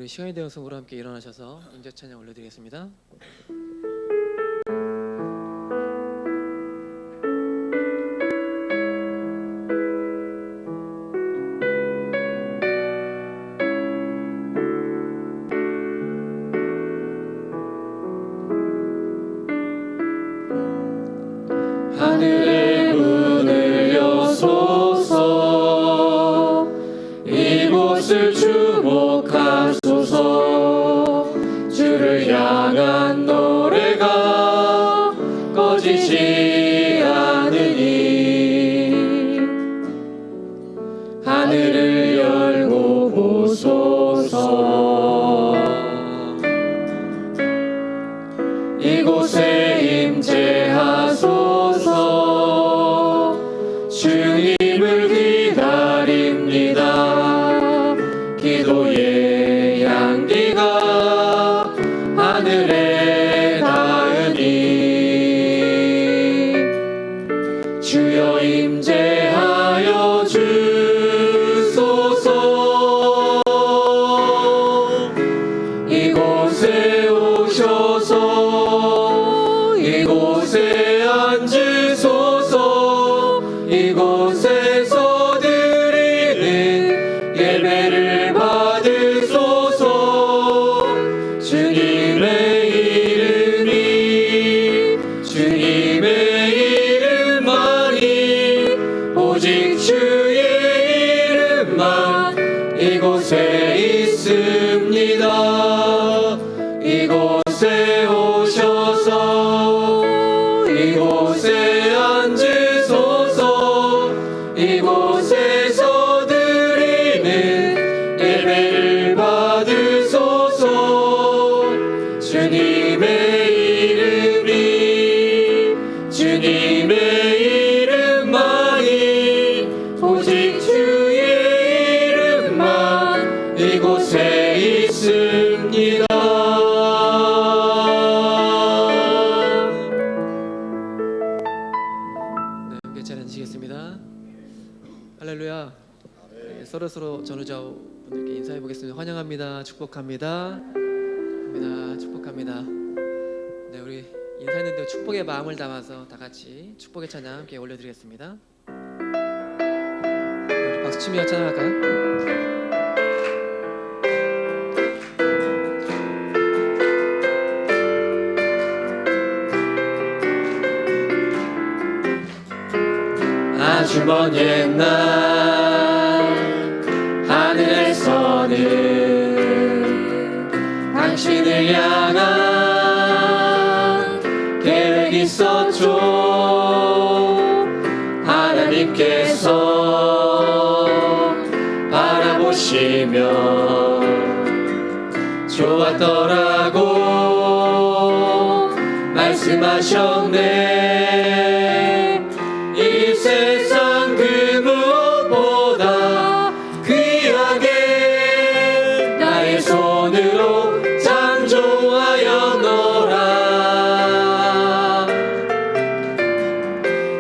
우리 시간이 되어서 우리 함께 일어나셔서 인자 찬양 올려드리겠습니다. 하늘의 문을 여소서, 이곳을 주목하소서. 주를 향한 노래가 꺼지지 않으니 하늘을 열고 보소서. 이곳에 임재하소서. 주님을 기다립니다. 기도의 향기가 하늘에 닿으니 주여 임재하여 주소서. 이곳에 오셔서 이곳에 앉으소서. 이곳에서 드리는 예배를 받으소서. 주님의 이름만이 오직 주의 이름만 이곳에 있습니다. 이곳에 오셔서 이곳에 앉으소서. 이곳에서 드리는 예배를 받으소서. 주님의 이름만이 오직 주의 이름만 이곳에 있습니다. 네, 함께 찬양하시겠습니다. 할렐루야. 네, 서로 전우좌우 분들께 인사해 보겠습니다. 환영합니다. 축복합니다. 축복합니다. 네, 우리 인사했는데 축복의 마음을 담아서 다 같이 축복의 찬양 함께 올려드리겠습니다. 네, 우리 박수치며 찬양할까요? 아주 먼 옛날 하늘에서는 당신을 향한 계획이 있었죠. 하나님께서 바라보시며 좋았더라고 말씀하셨네. 이 세상 그 무엇보다 귀하게 나의 손으로 창조하였노라.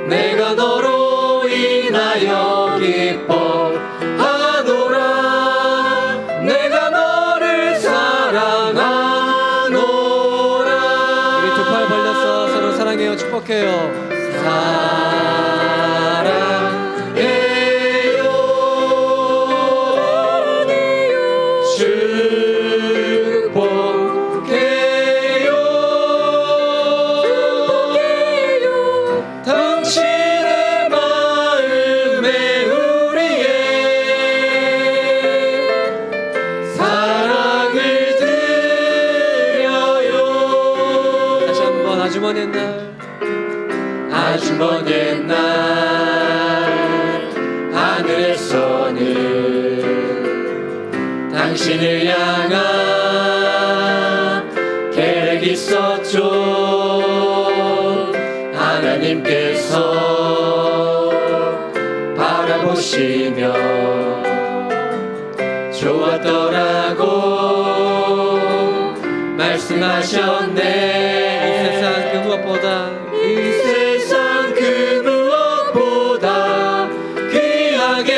내가 너로 인하여 기뻐하노라. 내가 너를 사랑하노라. 우리 두 팔 벌려서 서로 사랑해요. 축복해요. 당신의 마음에 우리의 사랑을 드려요. 다시 한번 아주 먼 옛날 하늘에서는 당신을 향한 계획이 있었죠. 하나님께서 바라보시며 좋았더라고 말씀하셨네. 이 세상 그 무엇보다 귀하게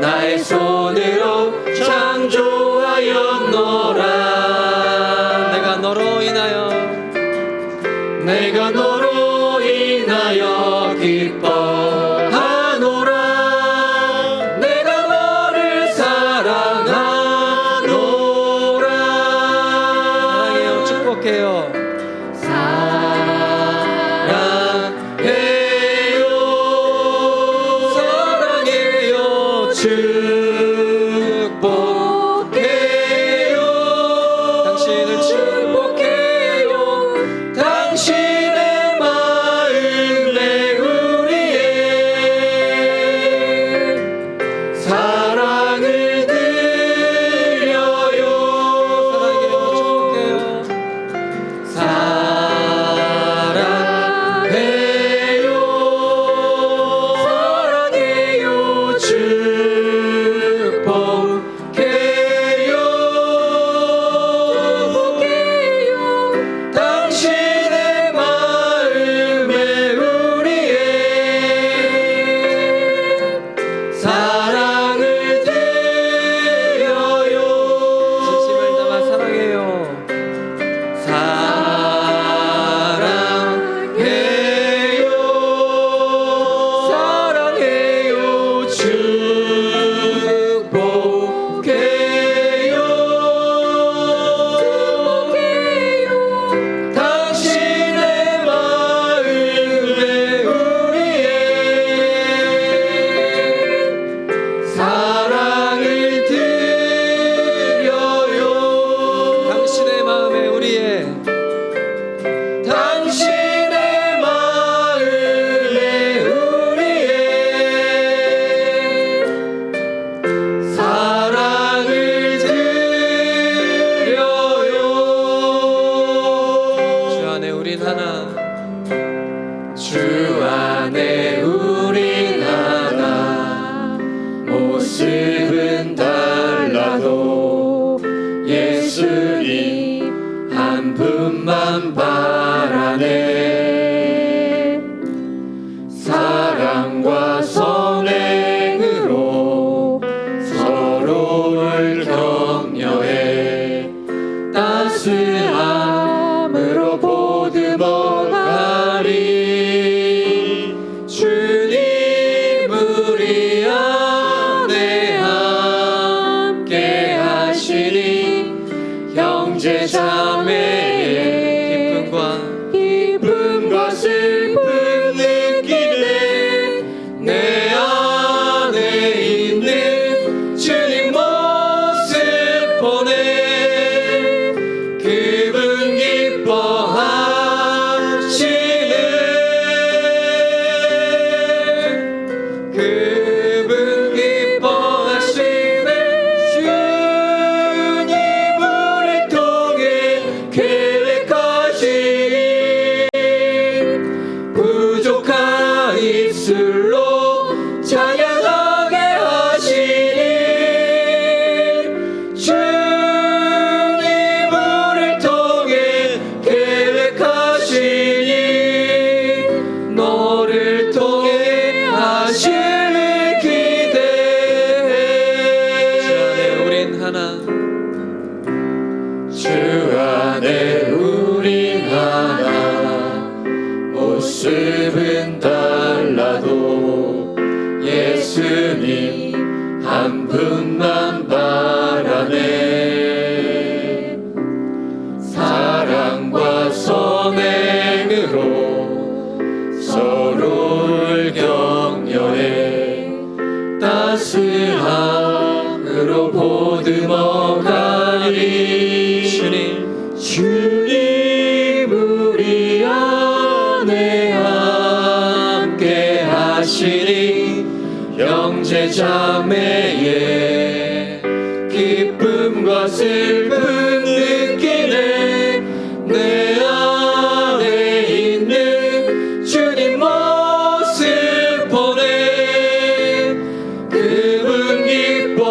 나의 손으로 창조하였노라. 인하여 기뻐하노라. 내가 너를 사랑하노라. 사랑해요. 축복해요. 사랑해요. 사랑해요. 축복해요. 당신을 축복해요. 당신의 마음에 우리의 사랑을 드려요. 사랑해요. 사랑해요. 축복해요. 당신의 마음에 우리의 사랑을 드려요. 진심을 담아 사랑해요. 사랑해요. 사랑해요. 축복해요. 당신의 마음에 우리의 사랑을 드려요. 당신의 마음에 우리의 당신의 마음에 우리의 사랑을 드려요. 주 안에 우린 하나. 주 안에 우린 하나. 모습은 달라도 예수님 한 분만 바라네. 사랑과 선행으로 서로를 격려해 따스함으로 보듬어 가리. 주님 우리 안에 함께 하시니 형제 자매의 기쁨과 슬픔 느끼네. 내 안에 있는 주님 모습 보내. 그분 기뻐하시네. 그분 기뻐하시네. 주님 우리 통해 계획하신 부족한 입술로 찬양하게 하시니. 주님 우리 통해 계획하시니 너를 통해 하실 기대해. 주 안에 우린 하나. 주 안에 우린 하나. 모습은 달라도 예수님 한 분만 바라네. 사랑과 선행으로 서로를 격려해 따스함으로 보듬어 가리. 주님 우리 안에 함께 하시니 형제 자매의 기쁨과 슬픔 느끼네. 내 안에 있는 주님 모습 보내. 그분 기뻐하시네.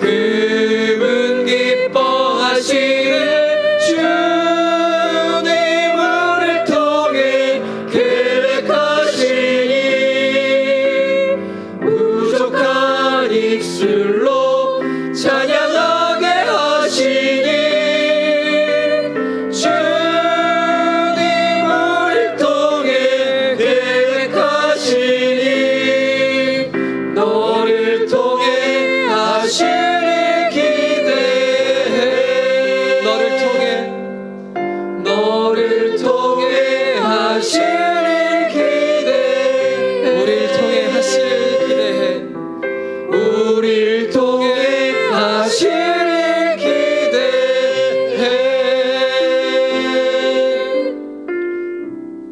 그분 기뻐하시네. 주님 우리를 통해 계획하시니 하시는 기대해 우리를 통해 하시는 기대해 우리를 통해 하시는 기대해.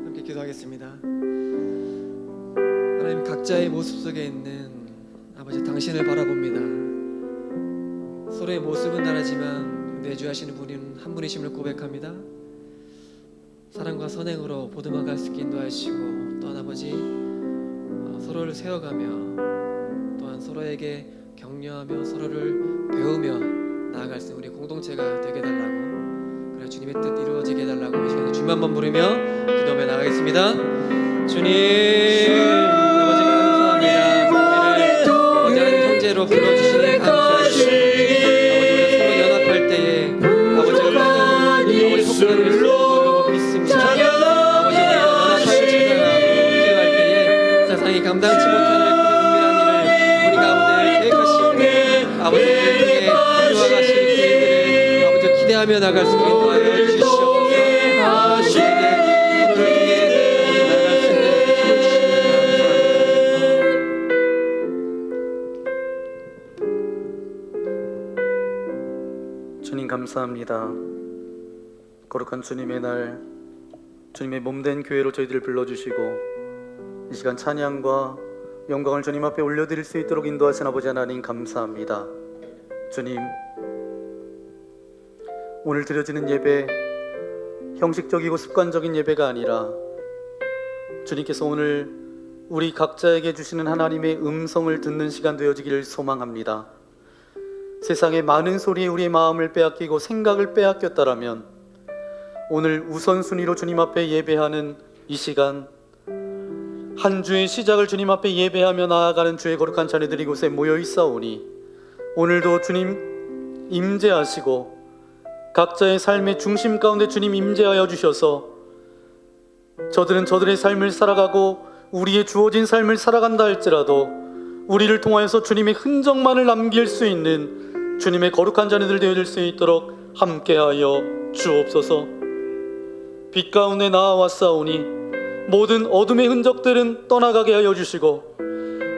함께 기도하겠습니다. 하나님, 각자의 모습 속에 있는 아버지 당신을 바라봅니다. 서로의 모습은 다르지만 내주하시는 분은 한 분이심을 고백합니다. 사랑과 선행으로 보듬어갈 수 있게 인도하시고 또한 아버지 서로를 세워가며 또한 서로에게 격려하며 서로를 배우며 나아갈 수 있는 우리 공동체가 되게 해달라고, 그래 주님의 뜻 이루어지게 해달라고 이 시간에 주님 한번 부르며 기도하며 나가겠습니다. 주님 아버지 감사합니다. 우리를 아버지 한 형제로 불러주시니 감사합니다. 아버지 우리가 서로 연합할 때에 아버지가 큰 아버지 속도를 믿습니다. 아버지 우리가 연합하여 찾아가고 기도할 때에 세상이 감당치 못하는 그런 은밀한 일을 우리 가운데 계획하시고 아버지 우리를 통해 이루어가실 그 일들을 아버지 기대하며 나갈 수 있게 인도하여 주시옵소서. 아버지 서로를 통해 나갈 수 있는 힘을 주시옵소서. 주님 감사합니다. 거룩한 주님의 날, 주님의 몸된 교회로 저희들을 불러주시고 이 시간 찬양과 영광을 주님 앞에 올려드릴 수 있도록 인도하신 아버지 하나님 감사합니다. 주님, 오늘 드려지는 예배 형식적이고 습관적인 예배가 아니라 주님께서 오늘 우리 각자에게 주시는 하나님의 음성을 듣는 시간 되어지기를 소망합니다. 세상의 많은 소리에 우리의 마음을 빼앗기고 생각을 빼앗겼다라면 오늘 우선순위로 주님 앞에 예배하는 이 시간, 한 주의 시작을 주님 앞에 예배하며 나아가는 주의 거룩한 자녀들이 이곳에 모여 있사오니 오늘도 주님 임재하시고 각자의 삶의 중심 가운데 주님 임재하여 주셔서 저들은 저들의 삶을 살아가고 우리의 주어진 삶을 살아간다 할지라도 우리를 통하여서 주님의 흔적만을 남길 수 있는 주님의 거룩한 자녀들 되어질 수 있도록 함께하여 주옵소서. 빛 가운데 나아왔사오니 모든 어둠의 흔적들은 떠나가게 하여 주시고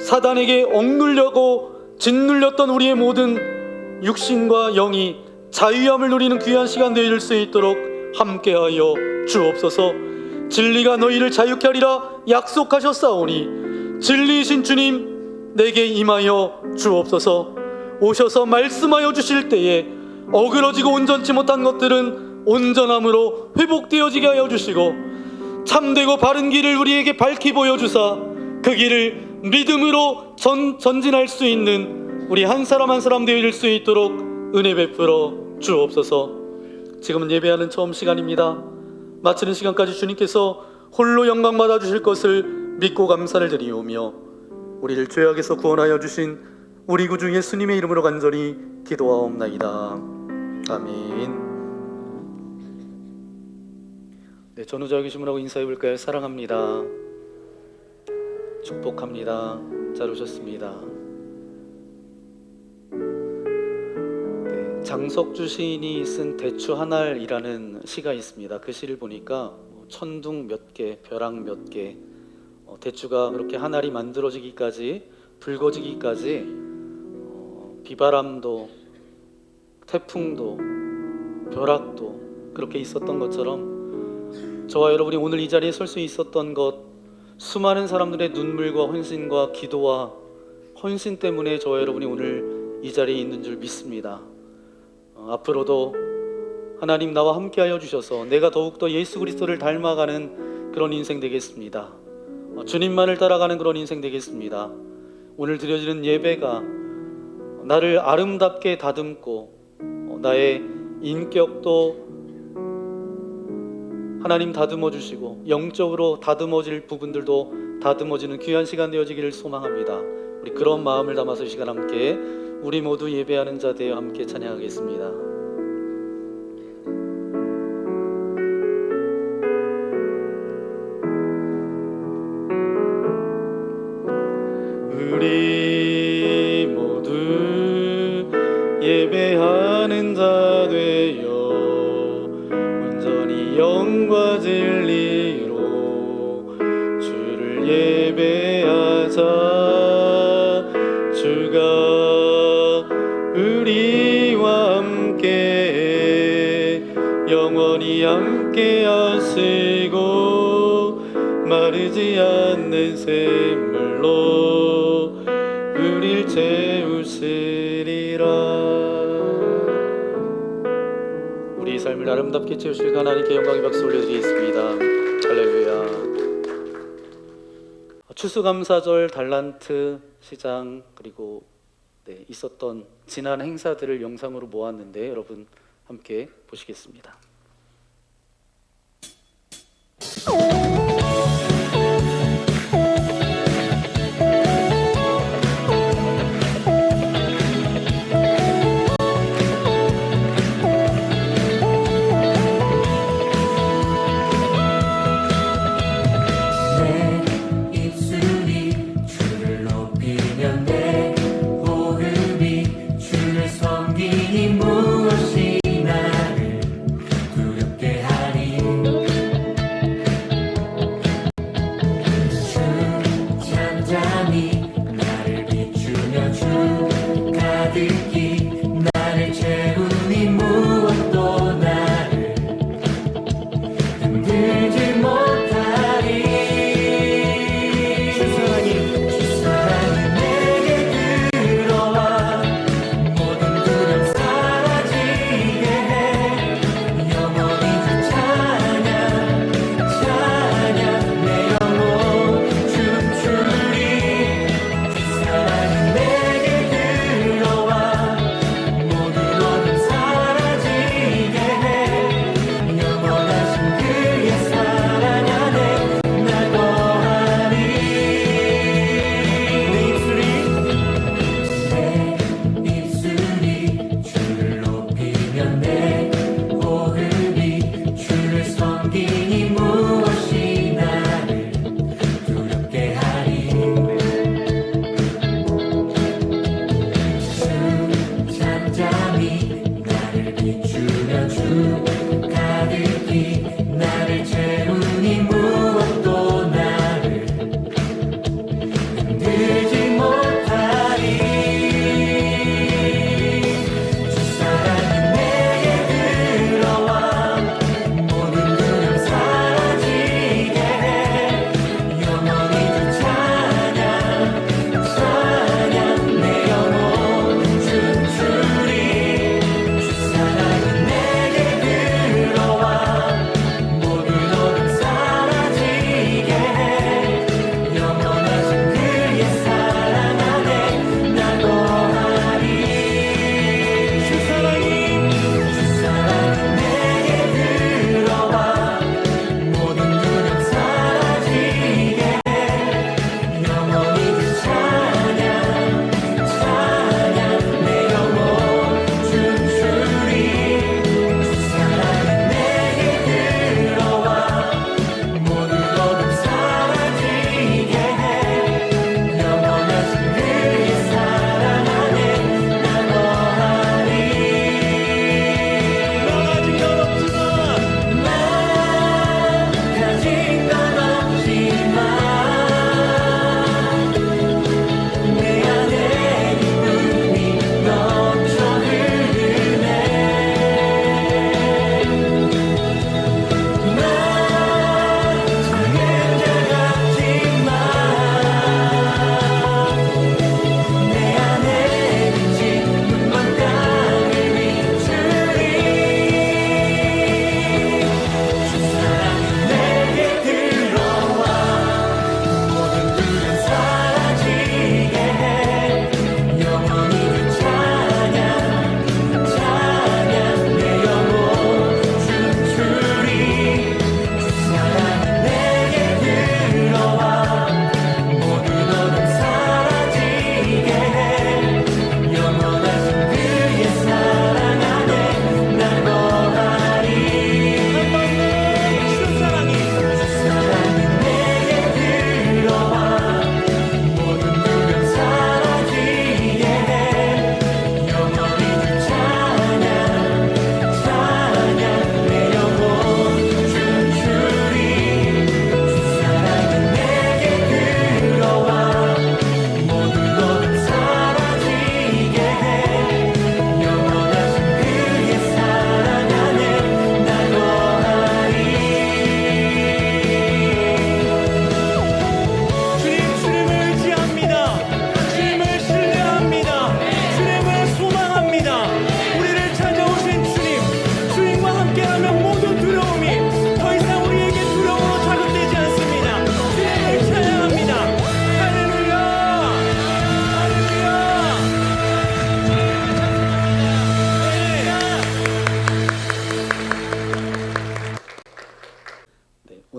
사단에게 억눌려고 짓눌렸던 우리의 모든 육신과 영이 자유함을 누리는 귀한 시간 되어질 수 있도록 함께하여 주옵소서. 진리가 너희를 자유케 하리라 약속하셨사오니 진리이신 주님 내게 임하여 주옵소서. 오셔서 말씀하여 주실 때에 어그러지고 온전치 못한 것들은 온전함으로 회복되어지게 하여 주시고 참되고 바른 길을 우리에게 밝히 보여주사 그 길을 믿음으로 전진할 수 있는 우리 한 사람 한 사람 되어질 수 있도록 은혜 베풀어 주옵소서. 지금은 예배하는 처음 시간입니다. 마치는 시간까지 주님께서 홀로 영광 받아 주실 것을 믿고 감사를 드리오며 우리를 죄악에서 구원하여 주신 우리 구주 예수님의 이름으로 간절히 기도하옵나이다. 아멘. 네, 전우자 계시문하고 인사해 볼까요? 사랑합니다. 축복합니다. 잘 오셨습니다. 네, 장석주 시인이 쓴 대추 한 알이라는 시가 있습니다. 그 시를 보니까 천둥 몇 개, 벼락 몇 개, 대추가 그렇게 한 알이 만들어지기까지, 붉어지기까지 비바람도 태풍도 벼락도 그렇게 있었던 것처럼 저와 여러분이 오늘 이 자리에 설 수 있었던 것, 수많은 사람들의 눈물과 헌신과 기도와 헌신 때문에 저와 여러분이 오늘 이 자리에 있는 줄 믿습니다. 앞으로도 하나님 나와 함께하여 주셔서 내가 더욱더 예수 그리스도를 닮아가는 그런 인생 되겠습니다. 주님만을 따라가는 그런 인생 되겠습니다. 오늘 드려지는 예배가 나를 아름답게 다듬고 나의 인격도 하나님 다듬어 주시고 영적으로 다듬어질 부분들도 다듬어지는 귀한 시간 되어지기를 소망합니다. 우리 그런 마음을 담아서 이 시간 함께 우리 모두 예배하는 자 되어 함께 찬양하겠습니다. 우리 모두 예배하는 자 되어 온전히 영과 진리로 영원히 함께 하시고 마르지 않는 샘물로 우릴 채우시리라. 우리 삶을 아름답게 채우실 하나님께 영광의 박수 올려드리겠습니다. 할렐루야. 추수감사절, 달란트 시장, 그리고 있었던 지난 행사들을 영상으로 모았는데 여러분 함께 보시겠습니다.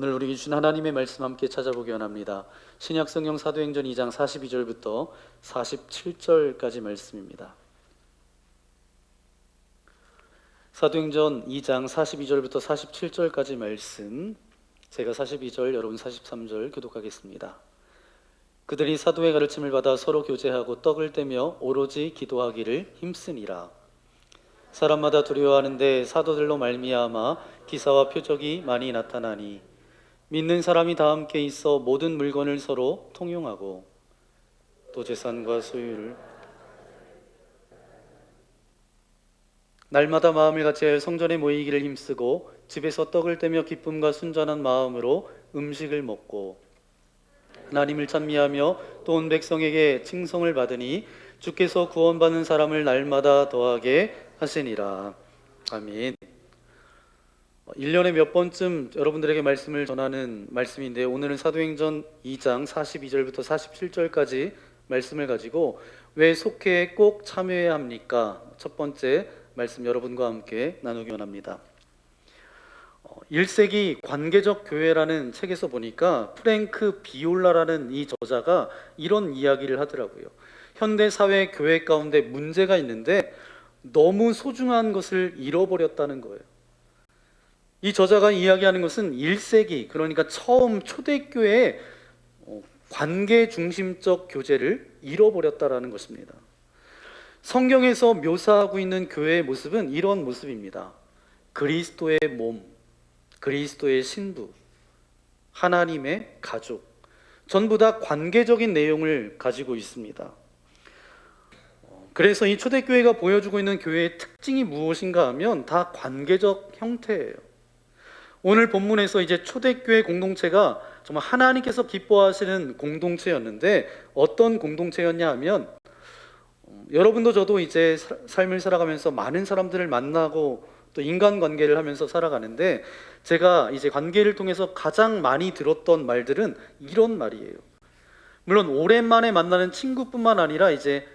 오늘 우리에게 주신 하나님의 말씀 함께 찾아보기 원합니다. 신약성경 사도행전 2장 42절부터 47절까지 말씀입니다. 사도행전 2장 42절부터 47절까지 말씀, 제가 42절, 여러분 43절 교독하겠습니다. 그들이 사도의 가르침을 받아 서로 교제하고 떡을 떼며 오로지 기도하기를 힘쓰니라. 사람마다 두려워하는데 사도들로 말미암아 기사와 표적이 많이 나타나니 믿는 사람이 다 함께 있어 모든 물건을 서로 통용하고 또 재산과 소유를 날마다 마음을 같이하여 성전에 모이기를 힘쓰고 집에서 떡을 떼며 기쁨과 순전한 마음으로 음식을 먹고 하나님을 찬미하며 또 온 백성에게 칭송을 받으니 주께서 구원받는 사람을 날마다 더하게 하시니라. 아멘. 1년에 몇 번쯤 여러분들에게 말씀을 전하는 말씀인데, 오늘은 사도행전 2장 42절부터 47절까지 말씀을 가지고 왜 속회에 꼭 참여해야 합니까? 첫 번째 말씀 여러분과 함께 나누기 원합니다. 1세기 관계적 교회라는 책에서 보니까 프랭크 비올라라는 이 저자가 이런 이야기를 하더라고요. 현대 사회 교회 가운데 문제가 있는데 너무 소중한 것을 잃어버렸다는 거예요. 이 저자가 이야기하는 것은 1세기, 그러니까 처음 초대교회의 관계 중심적 교제를 잃어버렸다라는 것입니다. 성경에서 묘사하고 있는 교회의 모습은 이런 모습입니다. 그리스도의 몸, 그리스도의 신부, 하나님의 가족, 전부 다 관계적인 내용을 가지고 있습니다. 그래서 이 초대교회가 보여주고 있는 교회의 특징이 무엇인가 하면 다 관계적 형태예요. 오늘 본문에서 이제 초대교회 공동체가 정말 하나님께서 기뻐하시는 공동체였는데 어떤 공동체였냐 하면, 여러분도 저도 이제 삶을 살아가면서 많은 사람들을 만나고 또 인간관계를 하면서 살아가는데, 제가 이제 관계를 통해서 가장 많이 들었던 말들은 이런 말이에요. 물론 오랜만에 만나는 친구뿐만 아니라 이제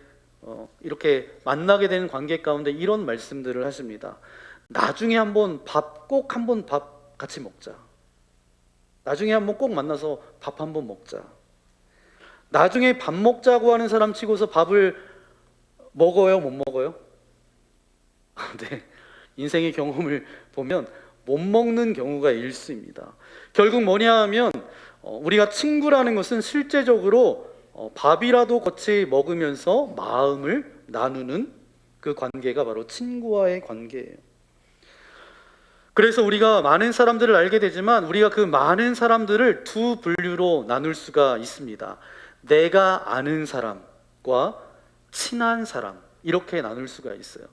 이렇게 만나게 되는 관계 가운데 이런 말씀들을 하십니다. 나중에 한번 꼭 한번 밥 같이 먹자. 나중에 한번 꼭 만나서 밥 한번 먹자. 나중에 밥 먹자고 하는 사람 치고서 밥을 먹어요, 못 먹어요? 네, 인생의 경험을 보면 못 먹는 경우가 일수입니다. 결국 뭐냐 하면 우리가 친구라는 것은 실제적으로 밥이라도 같이 먹으면서 마음을 나누는 그 관계가 바로 친구와의 관계예요. 그래서 우리가 많은 사람들을 알게 되지만 우리가 그 많은 사람들을 두 분류로 나눌 수가 있습니다. 내가 아는 사람과 친한 사람, 이렇게 나눌 수가 있어요.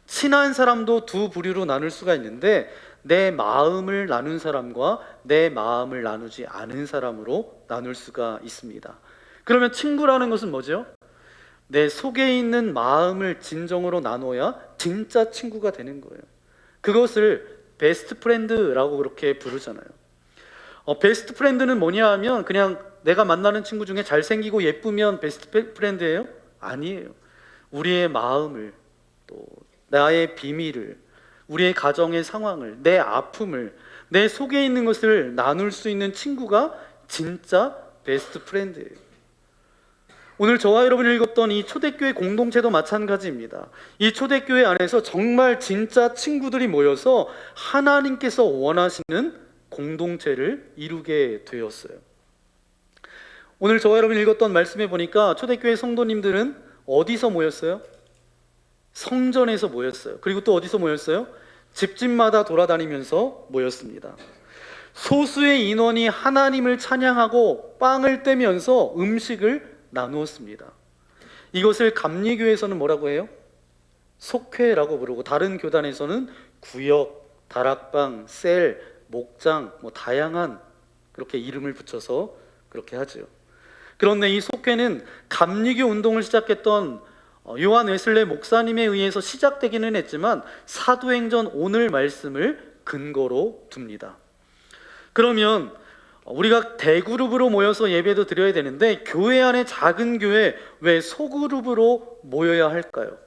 친한 사람도 두 부류로 나눌 수가 있는데, 내 마음을 나눈 사람과 내 마음을 나누지 않은 사람으로 나눌 수가 있습니다. 그러면 친구라는 것은 뭐죠? 내 속에 있는 마음을 진정으로 나눠야 진짜 친구가 되는 거예요. 그것을 베스트 프렌드라고 그렇게 부르잖아요. 베스트 프렌드는 뭐냐 하면 그냥 내가 만나는 친구 중에 잘생기고 예쁘면 베스트 프렌드예요? 아니에요. 우리의 마음을, 또 나의 비밀을, 우리의 가정의 상황을, 내 아픔을, 내 속에 있는 것을 나눌 수 있는 친구가 진짜 베스트 프렌드예요. 오늘 저와 여러분이 읽었던 이 초대교회 공동체도 마찬가지입니다. 이 초대교회 안에서 정말 진짜 친구들이 모여서 하나님께서 원하시는 공동체를 이루게 되었어요. 오늘 저와 여러분이 읽었던 말씀에 보니까 초대교회 성도님들은 어디서 모였어요? 성전에서 모였어요. 그리고 또 어디서 모였어요? 집집마다 돌아다니면서 모였습니다. 소수의 인원이 하나님을 찬양하고 빵을 떼면서 음식을 나누었습니다. 이것을 감리교에서는 뭐라고 해요? 속회라고 부르고, 다른 교단에서는 구역, 다락방, 셀, 목장, 다양한 그렇게 이름을 붙여서 그렇게 하죠. 그런데 이 속회는 감리교 운동을 시작했던 요한 웨슬레 목사님에 의해서 시작되기는 했지만 사도행전 오늘 말씀을 근거로 둡니다. 그러면 우리가 대그룹으로 모여서 예배도 드려야 되는데, 교회 안에 작은 교회 왜 소그룹으로 모여야 할까요?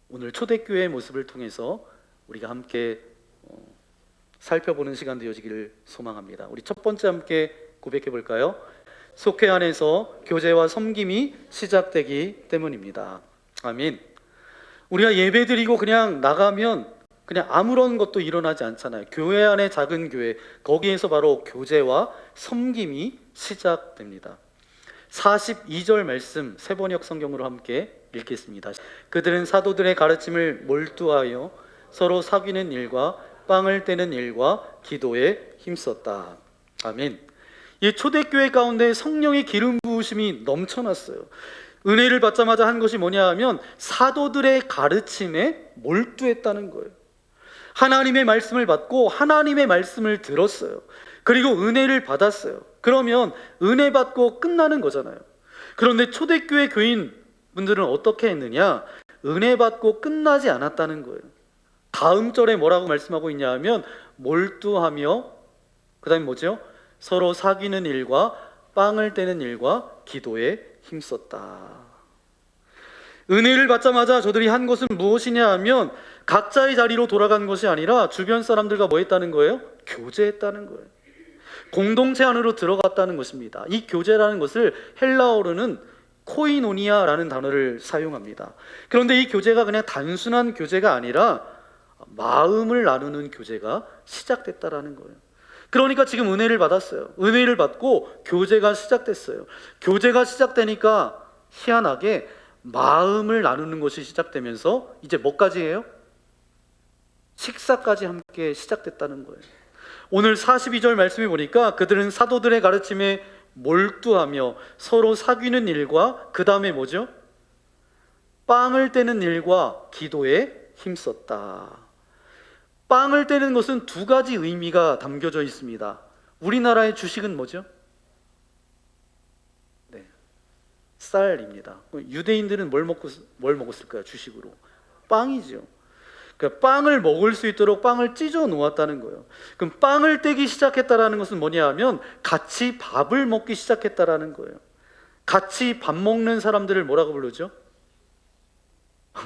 오늘 초대교회의 모습을 통해서 우리가 함께 살펴보는 시간 되어지기를 소망합니다. 우리 첫 번째 함께 고백해 볼까요? 속회 안에서 교제와 섬김이 시작되기 때문입니다. 아멘. 우리가 예배드리고 그냥 나가면 그냥 아무런 것도 일어나지 않잖아요. 교회 안에 작은 교회, 거기에서 바로 교제와 섬김이 시작됩니다. 42절 말씀 세번역 성경으로 함께 읽겠습니다. 그들은 사도들의 가르침을 몰두하여 서로 사귀는 일과 빵을 떼는 일과 기도에 힘썼다. 아멘. 이 초대교회 가운데 성령의 기름 부으심이 넘쳐났어요. 은혜를 받자마자 한 것이 뭐냐 하면 사도들의 가르침에 몰두했다는 거예요. 하나님의 말씀을 받고 하나님의 말씀을 들었어요. 그리고 은혜를 받았어요. 그러면 은혜 받고 끝나는 거잖아요. 그런데 초대교회 교인 분들은 어떻게 했느냐? 은혜 받고 끝나지 않았다는 거예요. 다음 절에 뭐라고 말씀하고 있냐 하면 몰두하며, 그 다음에 뭐죠? 서로 사귀는 일과 빵을 떼는 일과 기도에 힘썼다. 은혜를 받자마자 저들이 한 것은 무엇이냐 하면 각자의 자리로 돌아간 것이 아니라 주변 사람들과 뭐 했다는 거예요? 교제했다는 거예요. 공동체 안으로 들어갔다는 것입니다. 이 교제라는 것을 헬라어로는 코이노니아라는 단어를 사용합니다. 그런데 이 교제가 그냥 단순한 교제가 아니라 마음을 나누는 교제가 시작됐다라는 거예요. 그러니까 지금 은혜를 받았어요. 은혜를 받고 교제가 시작됐어요. 교제가 시작되니까 희한하게 마음을 나누는 것이 시작되면서 이제 뭐까지 해요? 식사까지 함께 시작됐다는 거예요. 오늘 42절 말씀에 보니까 그들은 사도들의 가르침에 몰두하며 서로 사귀는 일과 그 다음에 뭐죠? 빵을 떼는 일과 기도에 힘썼다. 빵을 떼는 것은 두 가지 의미가 담겨져 있습니다. 우리나라의 주식은 뭐죠? 쌀입니다. 유대인들은 뭘 먹었을까요? 주식으로 빵이죠. 그러니까 빵을 먹을 수 있도록 빵을 찢어 놓았다는 거예요. 그럼 빵을 떼기 시작했다라는 것은 뭐냐 하면 같이 밥을 먹기 시작했다라는 거예요. 같이 밥 먹는 사람들을 뭐라고 부르죠?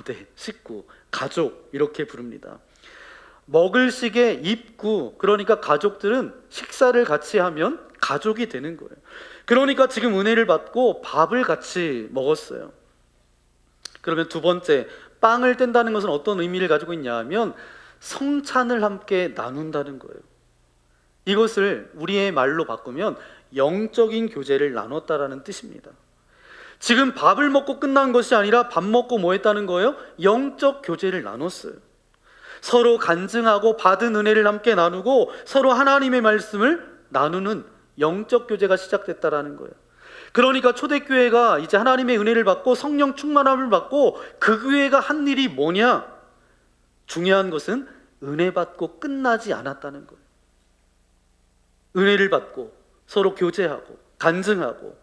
네, 식구, 가족 이렇게 부릅니다. 먹을 시에 입구, 그러니까 가족들은 식사를 같이 하면 가족이 되는 거예요. 그러니까 지금 은혜를 받고 밥을 같이 먹었어요. 그러면 두 번째, 빵을 뗀다는 것은 어떤 의미를 가지고 있냐 하면 성찬을 함께 나눈다는 거예요. 이것을 우리의 말로 바꾸면 영적인 교제를 나눴다라는 뜻입니다. 지금 밥을 먹고 끝난 것이 아니라 밥 먹고 뭐 했다는 거예요? 영적 교제를 나눴어요. 서로 간증하고 받은 은혜를 함께 나누고 서로 하나님의 말씀을 나누는 영적 교제가 시작됐다라는 거예요. 그러니까 초대교회가 이제 하나님의 은혜를 받고 성령 충만함을 받고 그 교회가 한 일이 뭐냐? 중요한 것은 은혜 받고 끝나지 않았다는 거예요. 은혜를 받고 서로 교제하고 간증하고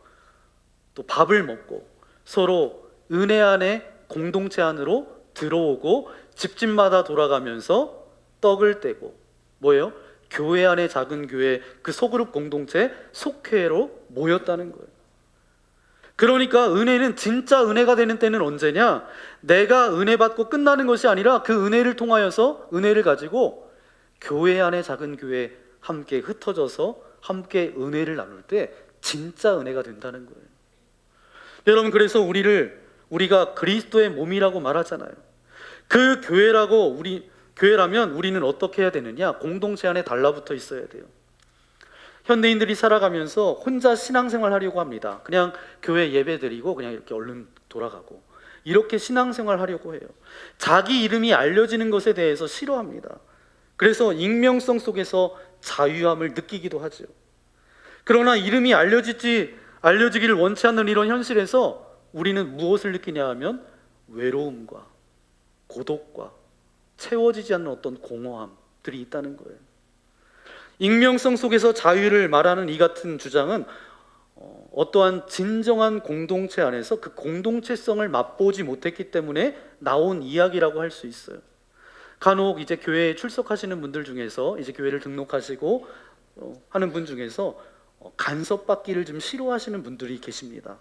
또 밥을 먹고 서로 은혜 안에 공동체 안으로 들어오고 집집마다 돌아가면서 떡을 떼고 뭐예요? 교회 안에 작은 교회, 그 소그룹 공동체 속회로 모였다는 거예요. 그러니까 은혜는 진짜 은혜가 되는 때는 언제냐? 내가 은혜 받고 끝나는 것이 아니라 그 은혜를 통하여서 은혜를 가지고 교회 안에 작은 교회 함께 흩어져서 함께 은혜를 나눌 때 진짜 은혜가 된다는 거예요. 여러분, 그래서 우리가 그리스도의 몸이라고 말하잖아요. 그 교회라면 우리는 어떻게 해야 되느냐? 공동체 안에 달라붙어 있어야 돼요. 현대인들이 살아가면서 혼자 신앙생활 하려고 합니다. 그냥 교회 예배 드리고 그냥 이렇게 얼른 돌아가고 이렇게 신앙생활 하려고 해요. 자기 이름이 알려지는 것에 대해서 싫어합니다. 그래서 익명성 속에서 자유함을 느끼기도 하죠. 그러나 이름이 알려지기를 원치 않는 이런 현실에서 우리는 무엇을 느끼냐 하면 외로움과 고독과 채워지지 않는 어떤 공허함들이 있다는 거예요. 익명성 속에서 자유를 말하는 이 같은 주장은 어떠한 진정한 공동체 안에서 그 공동체성을 맛보지 못했기 때문에 나온 이야기라고 할 수 있어요. 간혹 이제 교회에 출석하시는 분들 중에서 이제 교회를 등록하시고 하는 분 중에서 간섭받기를 좀 싫어하시는 분들이 계십니다.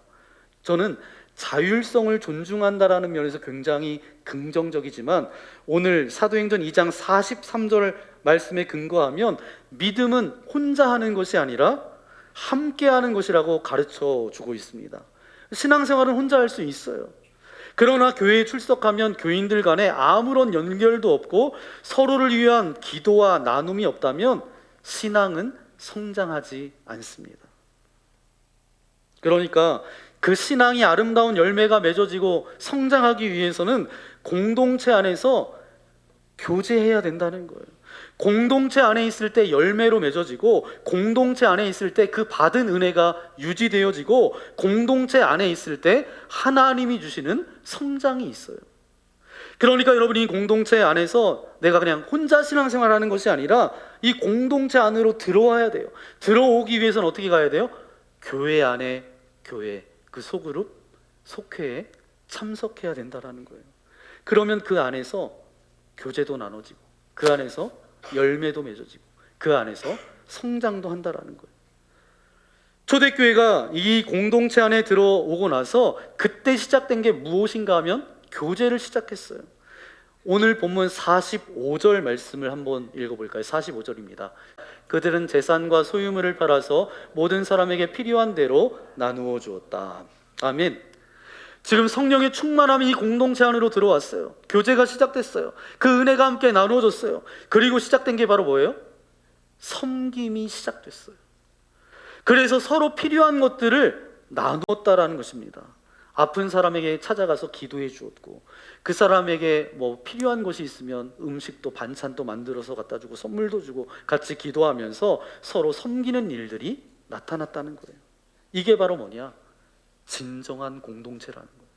저는 자율성을 존중한다라는 면에서 굉장히 긍정적이지만 오늘 사도행전 2장 43절 말씀에 근거하면 믿음은 혼자 하는 것이 아니라 함께 하는 것이라고 가르쳐 주고 있습니다. 신앙생활은 혼자 할 수 있어요. 그러나 교회에 출석하면 교인들 간에 아무런 연결도 없고 서로를 위한 기도와 나눔이 없다면 신앙은 성장하지 않습니다. 그러니까 그 신앙이 아름다운 열매가 맺어지고 성장하기 위해서는 공동체 안에서 교제해야 된다는 거예요. 공동체 안에 있을 때 열매로 맺어지고, 공동체 안에 있을 때 그 받은 은혜가 유지되어지고, 공동체 안에 있을 때 하나님이 주시는 성장이 있어요. 그러니까 여러분이 공동체 안에서 내가 그냥 혼자 신앙생활하는 것이 아니라 이 공동체 안으로 들어와야 돼요. 들어오기 위해서는 어떻게 가야 돼요? 교회 안에 교회, 그 소그룹, 속회에 참석해야 된다라는 거예요. 그러면 그 안에서 교제도 나눠지고, 그 안에서 열매도 맺어지고, 그 안에서 성장도 한다라는 거예요. 초대교회가 이 공동체 안에 들어오고 나서 그때 시작된 게 무엇인가 하면 교제를 시작했어요. 오늘 본문 45절 말씀을 한번 읽어볼까요? 45절입니다. 그들은 재산과 소유물을 팔아서 모든 사람에게 필요한 대로 나누어 주었다. 아멘. 지금 성령의 충만함이 이 공동체 안으로 들어왔어요. 교제가 시작됐어요. 그 은혜가 함께 나누어졌어요. 그리고 시작된 게 바로 뭐예요? 섬김이 시작됐어요. 그래서 서로 필요한 것들을 나누었다라는 것입니다. 아픈 사람에게 찾아가서 기도해 주었고, 그 사람에게 뭐 필요한 것이 있으면 음식도 반찬도 만들어서 갖다 주고, 선물도 주고, 같이 기도하면서 서로 섬기는 일들이 나타났다는 거예요. 이게 바로 뭐냐? 진정한 공동체라는 거예요.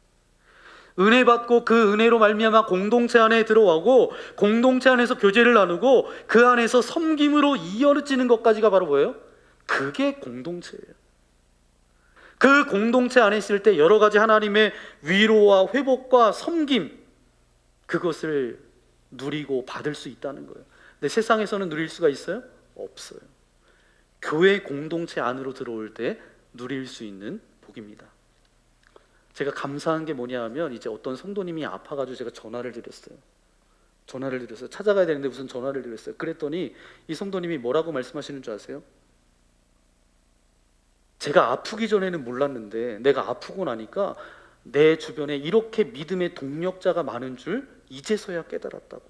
은혜 받고 그 은혜로 말미암아 공동체 안에 들어가고, 공동체 안에서 교제를 나누고, 그 안에서 섬김으로 이어지는 것까지가 바로 뭐예요? 그게 공동체예요. 그 공동체 안에 있을 때 여러 가지 하나님의 위로와 회복과 섬김, 그것을 누리고 받을 수 있다는 거예요. 근데 세상에서는 누릴 수가 있어요? 없어요. 교회 공동체 안으로 들어올 때 누릴 수 있는 복입니다. 제가 감사한 게 뭐냐 하면, 이제 어떤 성도님이 아파가지고 제가 전화를 드렸어요. 찾아가야 되는데 무슨 전화를 드렸어요. 그랬더니 이 성도님이 뭐라고 말씀하시는 줄 아세요? 제가 아프기 전에는 몰랐는데 내가 아프고 나니까 내 주변에 이렇게 믿음의 동력자가 많은 줄 이제서야 깨달았다고.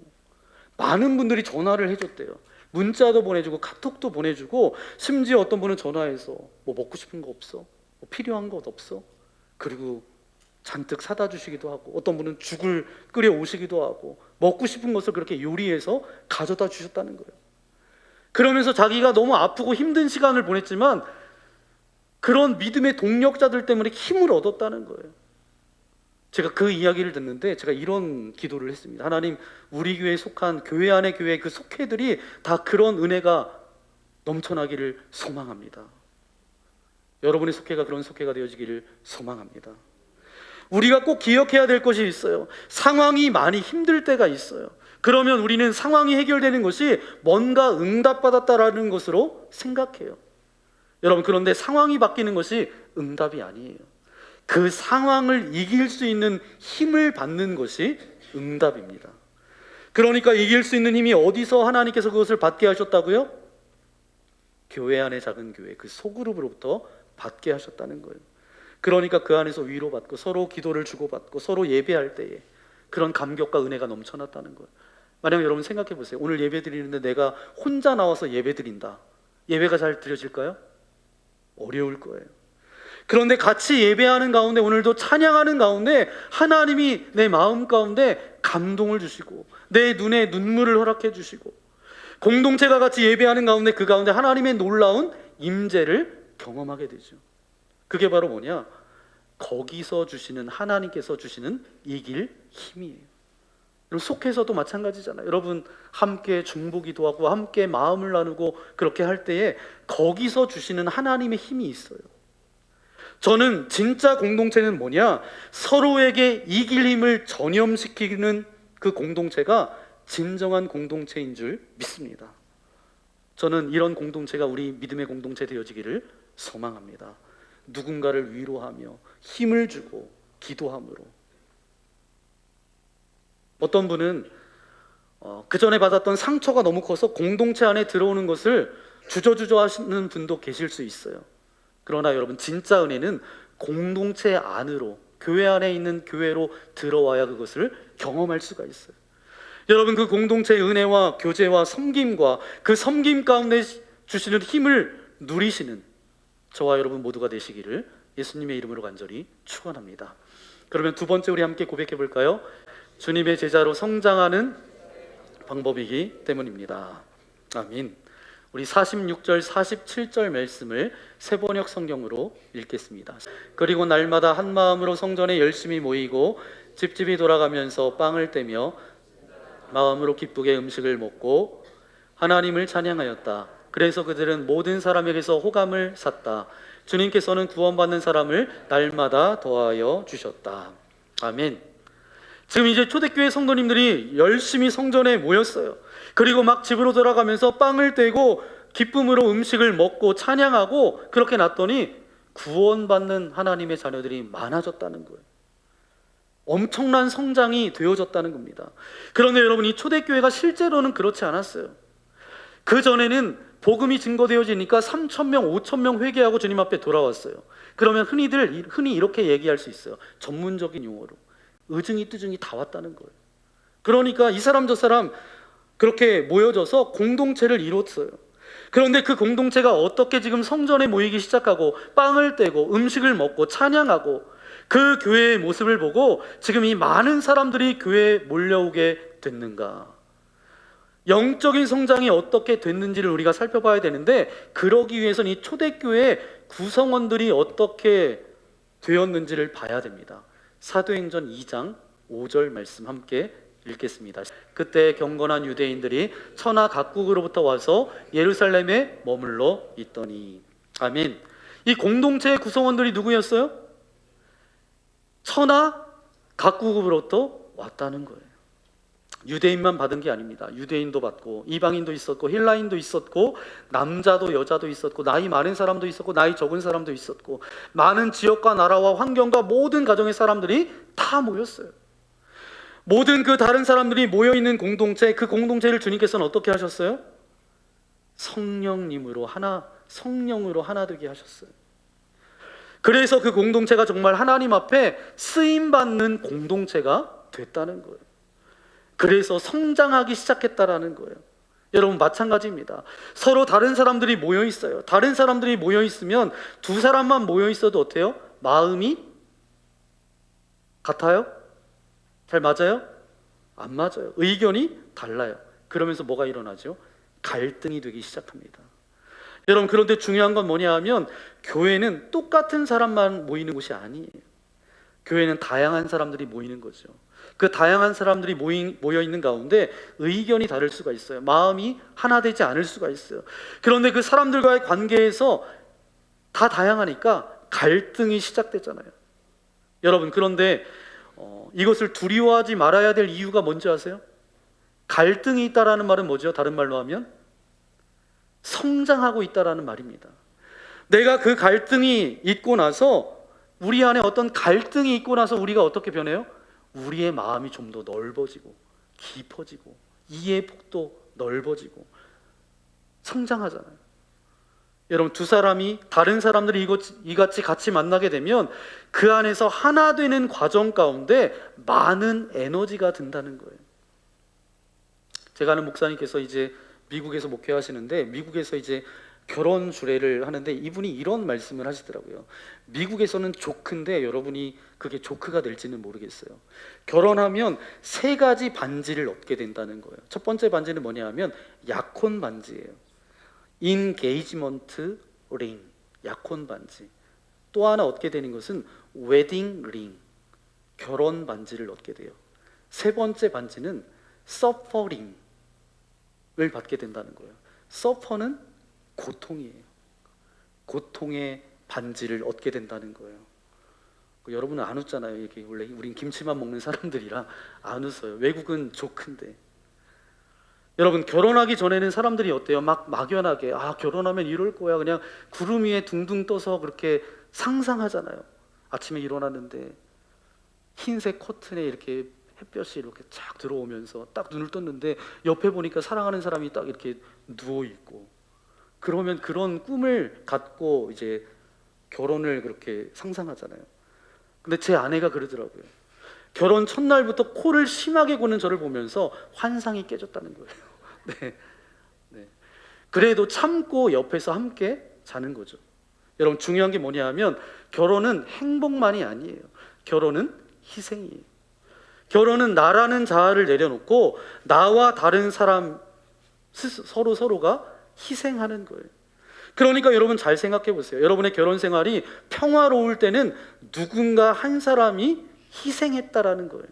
많은 분들이 전화를 해줬대요. 문자도 보내주고 카톡도 보내주고, 심지어 어떤 분은 전화해서 뭐 먹고 싶은 거 없어? 뭐 필요한 것 없어? 그리고 잔뜩 사다 주시기도 하고, 어떤 분은 죽을 끓여 오시기도 하고, 먹고 싶은 것을 그렇게 요리해서 가져다 주셨다는 거예요. 그러면서 자기가 너무 아프고 힘든 시간을 보냈지만 그런 믿음의 동력자들 때문에 힘을 얻었다는 거예요. 제가 그 이야기를 듣는데 제가 이런 기도를 했습니다. 하나님, 우리 교회에 속한 교회 안의 교회 그 속회들이 다 그런 은혜가 넘쳐나기를 소망합니다. 여러분의 속회가 그런 속회가 되어지기를 소망합니다. 우리가 꼭 기억해야 될 것이 있어요. 상황이 많이 힘들 때가 있어요. 그러면 우리는 상황이 해결되는 것이 뭔가 응답받았다라는 것으로 생각해요. 여러분, 그런데 상황이 바뀌는 것이 응답이 아니에요. 그 상황을 이길 수 있는 힘을 받는 것이 응답입니다. 그러니까 이길 수 있는 힘이 어디서 하나님께서 그것을 받게 하셨다고요? 교회 안의 작은 교회, 그 소그룹으로부터 받게 하셨다는 거예요. 그러니까 그 안에서 위로받고 서로 기도를 주고받고 서로 예배할 때에 그런 감격과 은혜가 넘쳐났다는 거예요. 만약 여러분 생각해 보세요. 오늘 예배 드리는데 내가 혼자 나와서 예배 드린다. 예배가 잘 드려질까요? 어려울 거예요. 그런데 같이 예배하는 가운데, 오늘도 찬양하는 가운데 하나님이 내 마음 가운데 감동을 주시고 내 눈에 눈물을 허락해 주시고, 공동체가 같이 예배하는 가운데 그 가운데 하나님의 놀라운 임재를 경험하게 되죠. 그게 바로 뭐냐? 거기서 주시는, 하나님께서 주시는 이길 힘이에요. 여러분, 속해서도 마찬가지잖아요. 여러분 함께 중보기도 하고 함께 마음을 나누고 그렇게 할 때에 거기서 주시는 하나님의 힘이 있어요. 저는 진짜 공동체는 뭐냐? 서로에게 이길 힘을 전염시키는 그 공동체가 진정한 공동체인 줄 믿습니다. 저는 이런 공동체가 우리 믿음의 공동체 되어지기를 소망합니다. 누군가를 위로하며 힘을 주고 기도함으로. 어떤 분은 그 전에 받았던 상처가 너무 커서 공동체 안에 들어오는 것을 주저주저 하시는 분도 계실 수 있어요. 그러나 여러분, 진짜 은혜는 공동체 안으로, 교회 안에 있는 교회로 들어와야 그것을 경험할 수가 있어요. 여러분, 그 공동체의 은혜와 교제와 섬김과 그 섬김 가운데 주시는 힘을 누리시는 저와 여러분 모두가 되시기를 예수님의 이름으로 간절히 축원합니다. 그러면 두 번째 우리 함께 고백해 볼까요? 주님의 제자로 성장하는 방법이기 때문입니다. 아멘. 우리 46절 47절 말씀을 세번역 성경으로 읽겠습니다. 그리고 날마다 한 마음으로 성전에 열심히 모이고 집집이 돌아가면서 빵을 떼며 마음으로 기쁘게 음식을 먹고 하나님을 찬양하였다. 그래서 그들은 모든 사람에게서 호감을 샀다. 주님께서는 구원받는 사람을 날마다 더하여 주셨다. 아멘. 지금 이제 초대교회 성도님들이 열심히 성전에 모였어요. 그리고 막 집으로 돌아가면서 빵을 떼고 기쁨으로 음식을 먹고 찬양하고 그렇게 놨더니 구원받는 하나님의 자녀들이 많아졌다는 거예요. 엄청난 성장이 되어졌다는 겁니다. 그런데 여러분, 이 초대교회가 실제로는 그렇지 않았어요. 그 전에는 복음이 증거되어지니까 3,000명, 5,000명 회개하고 주님 앞에 돌아왔어요. 그러면 흔히 이렇게 얘기할 수 있어요. 전문적인 용어로 의증이 뜨증이 다 왔다는 거예요. 그러니까 이 사람 저 사람 그렇게 모여져서 공동체를 이뤘어요. 그런데 그 공동체가 어떻게 지금 성전에 모이기 시작하고 빵을 떼고 음식을 먹고 찬양하고 그 교회의 모습을 보고 지금 이 많은 사람들이 교회에 몰려오게 됐는가? 영적인 성장이 어떻게 됐는지를 우리가 살펴봐야 되는데, 그러기 위해서는 이 초대교회 구성원들이 어떻게 되었는지를 봐야 됩니다. 사도행전 2장 5절 말씀 함께 읽겠습니다. 그때 경건한 유대인들이 천하 각국으로부터 와서 예루살렘에 머물러 있더니. 아멘. 이 공동체의 구성원들이 누구였어요? 천하 각국으로부터 왔다는 거예요. 유대인만 받은 게 아닙니다. 유대인도 받고 이방인도 있었고 헬라인도 있었고 남자도 여자도 있었고 나이 많은 사람도 있었고 나이 적은 사람도 있었고 많은 지역과 나라와 환경과 모든 가정의 사람들이 다 모였어요. 모든 그 다른 사람들이 모여있는 공동체, 그 공동체를 주님께서는 어떻게 하셨어요? 성령으로 하나 되게 하셨어요. 그래서 그 공동체가 정말 하나님 앞에 쓰임받는 공동체가 됐다는 거예요. 그래서 성장하기 시작했다라는 거예요. 여러분, 마찬가지입니다. 서로 다른 사람들이 모여 있어요. 다른 사람들이 모여 있으면 두 사람만 모여 있어도 어때요? 마음이 같아요? 잘 맞아요? 안 맞아요. 의견이 달라요. 그러면서 뭐가 일어나죠? 갈등이 되기 시작합니다. 여러분, 그런데 중요한 건 뭐냐 하면 교회는 똑같은 사람만 모이는 곳이 아니에요. 교회는 다양한 사람들이 모이는 거죠. 그 다양한 사람들이 모여 있는 가운데 의견이 다를 수가 있어요. 마음이 하나 되지 않을 수가 있어요. 그런데 그 사람들과의 관계에서 다 다양하니까 갈등이 시작되잖아요. 여러분, 그런데 이것을 두려워하지 말아야 될 이유가 뭔지 아세요? 갈등이 있다라는 말은 뭐죠? 다른 말로 하면 성장하고 있다라는 말입니다. 내가 그 갈등이 있고 나서, 우리 안에 어떤 갈등이 있고 나서 우리가 어떻게 변해요? 우리의 마음이 좀 더 넓어지고 깊어지고 이해의 폭도 넓어지고 성장하잖아요. 여러분, 두 사람이, 다른 사람들이 이같이 같이 만나게 되면 그 안에서 하나 되는 과정 가운데 많은 에너지가 든다는 거예요. 제가 아는 목사님께서 이제 미국에서 목회하시는데, 미국에서 이제 결혼 주례를 하는데 이분이 이런 말씀을 하시더라고요. 미국에서는 조크인데 여러분이 그게 조크가 될지는 모르겠어요. 결혼하면 3가지 반지를 얻게 된다는 거예요. 첫 번째 반지는 뭐냐 하면 약혼 반지예요. 인게이지먼트 링, 약혼 반지. 또 하나 얻게 되는 것은 웨딩 링, 결혼 반지를 얻게 돼요. 3번째 반지는 서퍼링을 받게 된다는 거예요. 서퍼는 고통이에요. 고통의 반지를 얻게 된다는 거예요. 여러분은 안 웃잖아요. 이렇게 원래 우린 김치만 먹는 사람들이라 안 웃어요. 외국은 조크인데. 여러분, 결혼하기 전에는 사람들이 어때요? 막 막연하게 결혼하면 이럴 거야, 그냥 구름 위에 둥둥 떠서 그렇게 상상하잖아요. 아침에 일어났는데 흰색 커튼에 이렇게 햇볕이 이렇게 쫙 들어오면서 딱 눈을 떴는데 옆에 보니까 사랑하는 사람이 딱 이렇게 누워 있고, 그러면 그런 꿈을 갖고 이제 결혼을 그렇게 상상하잖아요. 근데 제 아내가 그러더라고요. 결혼 첫날부터 코를 심하게 고는 저를 보면서 환상이 깨졌다는 거예요. 네. 네. 그래도 참고 옆에서 함께 자는 거죠. 여러분, 중요한 게 뭐냐 하면 결혼은 행복만이 아니에요. 결혼은 희생이에요. 결혼은 나라는 자아를 내려놓고 나와 다른 사람 서로가 희생하는 거예요. 그러니까 여러분 잘 생각해 보세요. 여러분의 결혼 생활이 평화로울 때는 누군가 한 사람이 희생했다라는 거예요.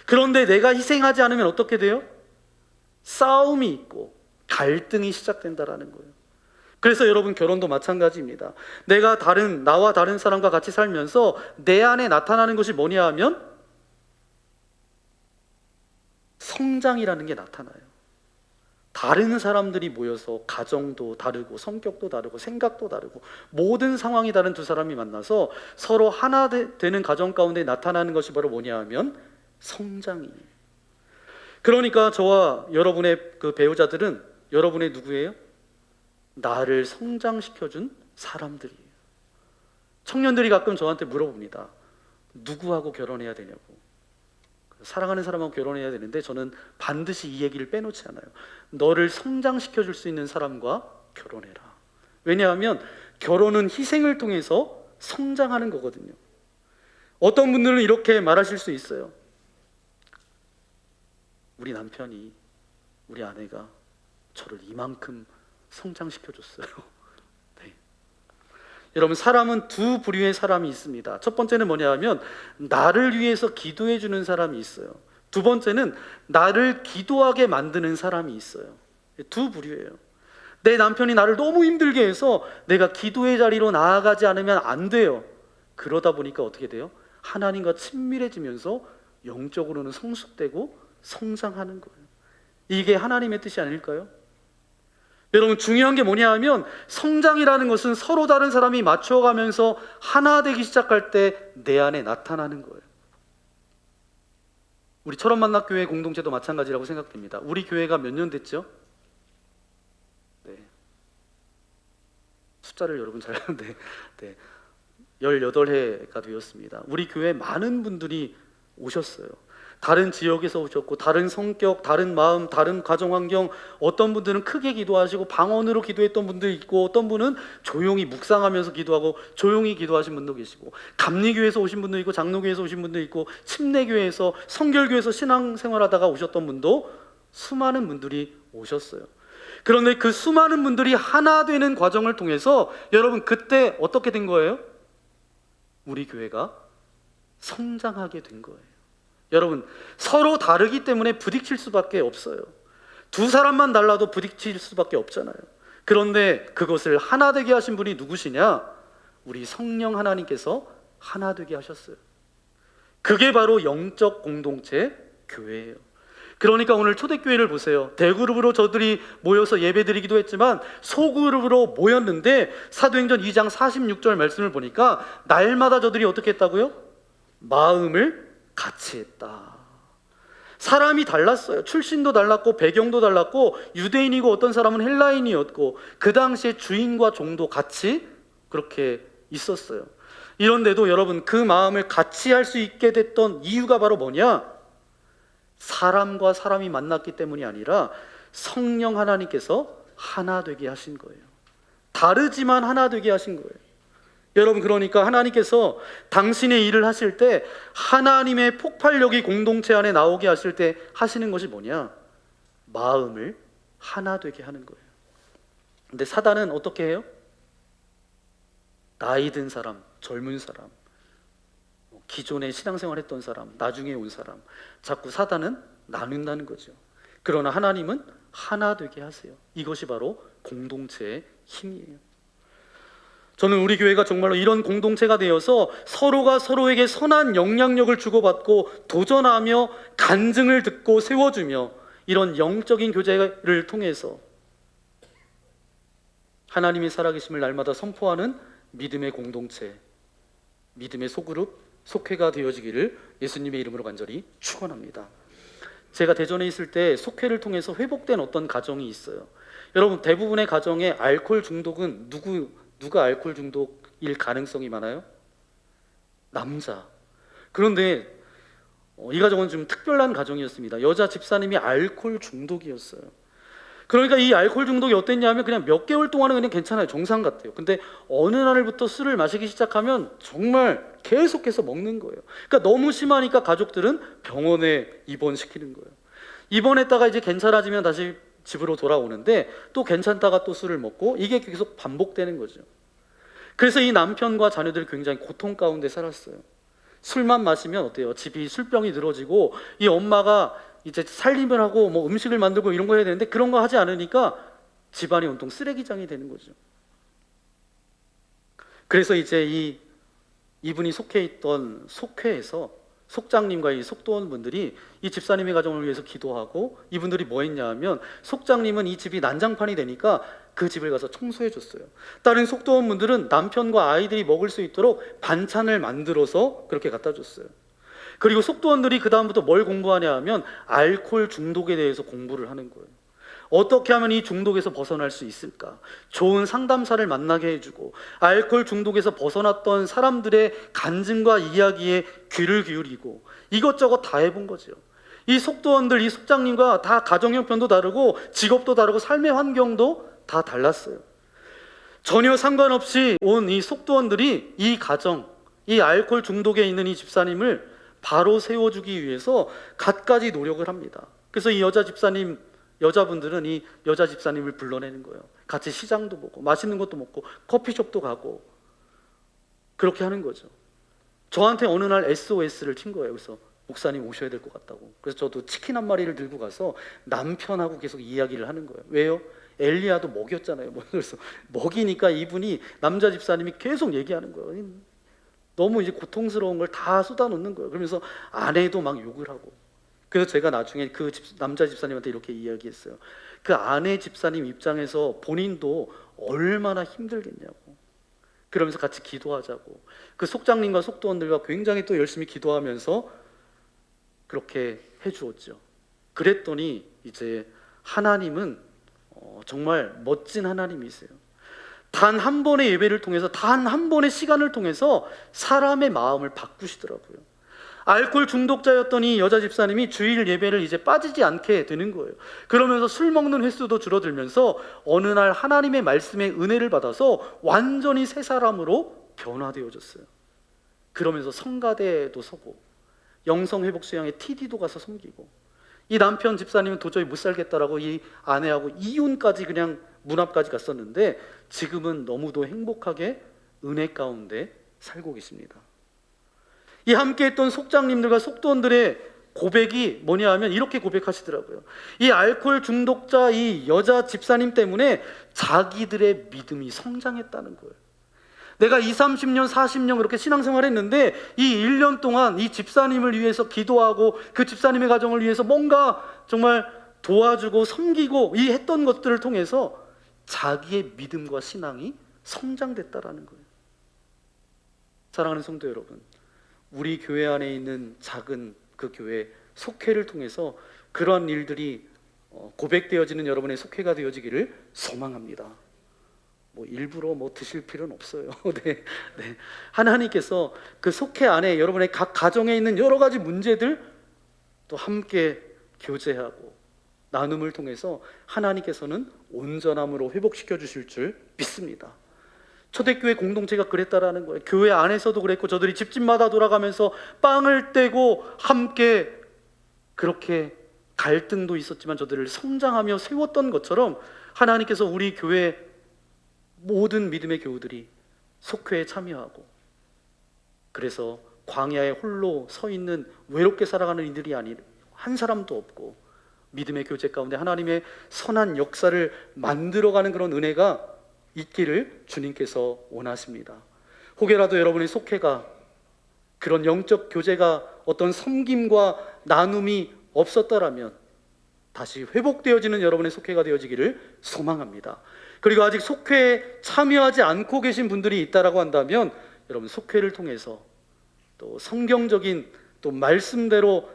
그런데 내가 희생하지 않으면 어떻게 돼요? 싸움이 있고 갈등이 시작된다라는 거예요. 그래서 여러분, 결혼도 마찬가지입니다. 나와 다른 사람과 같이 살면서 내 안에 나타나는 것이 뭐냐 하면 성장이라는 게 나타나요. 다른 사람들이 모여서 가정도 다르고 성격도 다르고 생각도 다르고 모든 상황이 다른 두 사람이 만나서 서로 하나 되는 가정 가운데 나타나는 것이 바로 뭐냐 하면 성장이에요. 그러니까 저와 여러분의 그 배우자들은 여러분의 누구예요? 나를 성장시켜준 사람들이에요. 청년들이 가끔 저한테 물어봅니다. 누구하고 결혼해야 되냐고. 사랑하는 사람하고 결혼해야 되는데 저는 반드시 이 얘기를 빼놓지 않아요. 너를 성장시켜줄 수 있는 사람과 결혼해라. 왜냐하면 결혼은 희생을 통해서 성장하는 거거든요. 어떤 분들은 이렇게 말하실 수 있어요. 우리 남편이, 우리 아내가 저를 이만큼 성장시켜줬어요. 네. 여러분, 사람은 두 부류의 사람이 있습니다. 첫 번째는 뭐냐 하면 나를 위해서 기도해 주는 사람이 있어요. 두 번째는 나를 기도하게 만드는 사람이 있어요. 두 부류예요. 내 남편이 나를 너무 힘들게 해서 내가 기도의 자리로 나아가지 않으면 안 돼요. 그러다 보니까 어떻게 돼요? 하나님과 친밀해지면서 영적으로는 성숙되고 성장하는 거예요. 이게 하나님의 뜻이 아닐까요? 여러분, 중요한 게 뭐냐 하면 성장이라는 것은 서로 다른 사람이 맞춰가면서 하나 되기 시작할 때 내 안에 나타나는 거예요. 우리 철원만납교회 공동체도 마찬가지라고 생각됩니다. 우리 교회가 몇 년 됐죠? 네. 숫자를 여러분 잘 아는데, 네. 18회가 되었습니다. 우리 교회에 많은 분들이 오셨어요. 다른 지역에서 오셨고 다른 성격, 다른 마음, 다른 가정 환경, 어떤 분들은 크게 기도하시고 방언으로 기도했던 분도 있고 어떤 분은 조용히 묵상하면서 기도하고 조용히 기도하신 분도 계시고 감리교회에서 오신 분도 있고 장로교회에서 오신 분도 있고 침례교회에서 성결교회에서 신앙생활하다가 오셨던 분도 수많은 분들이 오셨어요. 그런데 그 수많은 분들이 하나 되는 과정을 통해서 여러분, 그때 어떻게 된 거예요? 우리 교회가 성장하게 된 거예요. 여러분, 서로 다르기 때문에 부딪힐 수밖에 없어요. 두 사람만 달라도 부딪힐 수밖에 없잖아요. 그런데 그것을 하나 되게 하신 분이 누구시냐? 우리 성령 하나님께서 하나 되게 하셨어요. 그게 바로 영적 공동체 교회예요. 그러니까 오늘 초대교회를 보세요. 대그룹으로 저들이 모여서 예배드리기도 했지만 소그룹으로 모였는데 사도행전 2장 46절 말씀을 보니까 날마다 저들이 어떻게 했다고요? 마음을 같이 했다. 사람이 달랐어요. 출신도 달랐고 배경도 달랐고 유대인이고 어떤 사람은 헬라인이었고 그 당시에 주인과 종도 같이 그렇게 있었어요. 이런데도 여러분, 그 마음을 같이 할 수 있게 됐던 이유가 바로 뭐냐? 사람과 사람이 만났기 때문이 아니라 성령 하나님께서 하나 되게 하신 거예요. 다르지만 하나 되게 하신 거예요. 여러분, 그러니까 하나님께서 당신의 일을 하실 때 하나님의 폭발력이 공동체 안에 나오게 하실 때 하시는 것이 뭐냐? 마음을 하나 되게 하는 거예요. 근데 사단은 어떻게 해요? 나이 든 사람, 젊은 사람, 기존에 신앙생활 했던 사람, 나중에 온 사람, 자꾸 사단은 나눈다는 거죠. 그러나 하나님은 하나 되게 하세요. 이것이 바로 공동체의 힘이에요. 저는 우리 교회가 정말로 이런 공동체가 되어서 서로가 서로에게 선한 영향력을 주고받고 도전하며 간증을 듣고 세워주며 이런 영적인 교제를 통해서 하나님의 살아계심을 날마다 선포하는 믿음의 공동체, 믿음의 소그룹, 속회가 되어지기를 예수님의 이름으로 간절히 축원합니다. 제가 대전에 있을 때 속회를 통해서 회복된 어떤 가정이 있어요. 여러분, 대부분의 가정에 알코올 중독은 누가 알코올 중독일 가능성이 많아요? 남자. 그런데 이 가정은 좀 특별한 가정이었습니다. 여자 집사님이 알코올 중독이었어요. 그러니까 이 알코올 중독이 어땠냐면 그냥 몇 개월 동안은 그냥 괜찮아요. 정상 같아요. 근데 어느 날부터 술을 마시기 시작하면 정말 계속해서 먹는 거예요. 그러니까 너무 심하니까 가족들은 병원에 입원시키는 거예요. 입원했다가 이제 괜찮아지면 다시 집으로 돌아오는데 또 괜찮다가 또 술을 먹고 이게 계속 반복되는 거죠. 그래서 이 남편과 자녀들이 굉장히 고통 가운데 살았어요. 술만 마시면 어때요? 집이 술병이 늘어지고 이 엄마가 이제 살림을 하고 뭐 음식을 만들고 이런 거 해야 되는데 그런 거 하지 않으니까 집안이 온통 쓰레기장이 되는 거죠. 그래서 이제 이분이 속해 있던 속회에서 속장님과 이 속도원분들이 이 집사님의 가정을 위해서 기도하고 이분들이 뭐 했냐 하면 속장님은 이 집이 난장판이 되니까 그 집을 가서 청소해 줬어요. 다른 속도원분들은 남편과 아이들이 먹을 수 있도록 반찬을 만들어서 그렇게 갖다 줬어요. 그리고 속도원들이 그 다음부터 뭘 공부하냐 하면 알코올 중독에 대해서 공부를 하는 거예요. 어떻게 하면 이 중독에서 벗어날 수 있을까? 좋은 상담사를 만나게 해주고 알코올 중독에서 벗어났던 사람들의 간증과 이야기에 귀를 기울이고 이것저것 다 해본 거죠. 이 속도원들, 이 속장님과 다 가정 형편도 다르고 직업도 다르고 삶의 환경도 다 달랐어요. 전혀 상관없이 온 이 속도원들이 이 가정, 이 알코올 중독에 있는 이 집사님을 바로 세워주기 위해서 갖가지 노력을 합니다. 그래서 이 여자분들은 이 여자 집사님을 불러내는 거예요. 같이 시장도 보고 맛있는 것도 먹고 커피숍도 가고 그렇게 하는 거죠. 저한테 어느 날 SOS를 친 거예요. 그래서 목사님 오셔야 될 것 같다고. 그래서 저도 치킨 한 마리를 들고 가서 남편하고 계속 이야기를 하는 거예요. 왜요? 엘리야도 먹였잖아요. 그래서 먹이니까 이분이 남자 집사님이 계속 얘기하는 거예요. 너무 이제 고통스러운 걸 다 쏟아놓는 거예요. 그러면서 아내도 막 욕을 하고. 그래서 제가 나중에 그 남자 집사님한테 이렇게 이야기했어요. 그 아내 집사님 입장에서 본인도 얼마나 힘들겠냐고. 그러면서 같이 기도하자고. 그 속장님과 속도원들과 굉장히 또 열심히 기도하면서 그렇게 해주었죠. 그랬더니 이제 하나님은 정말 멋진 하나님이세요. 단 한 번의 예배를 통해서, 단 한 번의 시간을 통해서 사람의 마음을 바꾸시더라고요. 알코올 중독자였던 이 여자 집사님이 주일 예배를 이제 빠지지 않게 되는 거예요. 그러면서 술 먹는 횟수도 줄어들면서 어느 날 하나님의 말씀의 은혜를 받아서 완전히 새 사람으로 변화되어졌어요. 그러면서 성가대도 서고 영성회복수양의 TD도 가서 섬기고, 이 남편 집사님은 도저히 못 살겠다라고 이 아내하고 이혼까지 그냥 문 앞까지 갔었는데 지금은 너무도 행복하게 은혜 가운데 살고 계십니다. 이 함께했던 속장님들과 속도원들의 고백이 뭐냐 하면 이렇게 고백하시더라고요. 이 알코올 중독자 이 여자 집사님 때문에 자기들의 믿음이 성장했다는 거예요. 내가 20, 30년, 40년 그렇게 신앙생활 했는데 이 1년 동안 이 집사님을 위해서 기도하고 그 집사님의 가정을 위해서 뭔가 정말 도와주고 섬기고 이 했던 것들을 통해서 자기의 믿음과 신앙이 성장됐다라는 거예요. 사랑하는 성도 여러분, 우리 교회 안에 있는 작은 그 교회 속회를 통해서 그러한 일들이 고백되어지는 여러분의 속회가 되어지기를 소망합니다. 뭐 일부러 뭐 드실 필요는 없어요. 네. 하나님께서 그 속회 안에 여러분의 각 가정에 있는 여러 가지 문제들 또 함께 교제하고 나눔을 통해서 하나님께서는 온전함으로 회복시켜 주실 줄 믿습니다. 초대교회 공동체가 그랬다라는 거예요. 교회 안에서도 그랬고 저들이 집집마다 돌아가면서 빵을 떼고 함께 그렇게 갈등도 있었지만 저들을 성장하며 세웠던 것처럼 하나님께서 우리 교회 모든 믿음의 교우들이 속회에 참여하고, 그래서 광야에 홀로 서 있는 외롭게 살아가는 이들이 아닌 한 사람도 없고 믿음의 교제 가운데 하나님의 선한 역사를 만들어가는 그런 은혜가 있기를 주님께서 원하십니다. 혹여라도 여러분의 속회가 그런 영적 교제가 어떤 섬김과 나눔이 없었더라면 다시 회복되어지는 여러분의 속회가 되어지기를 소망합니다. 그리고 아직 속회에 참여하지 않고 계신 분들이 있다라고 한다면 여러분 속회를 통해서 또 성경적인 또 말씀대로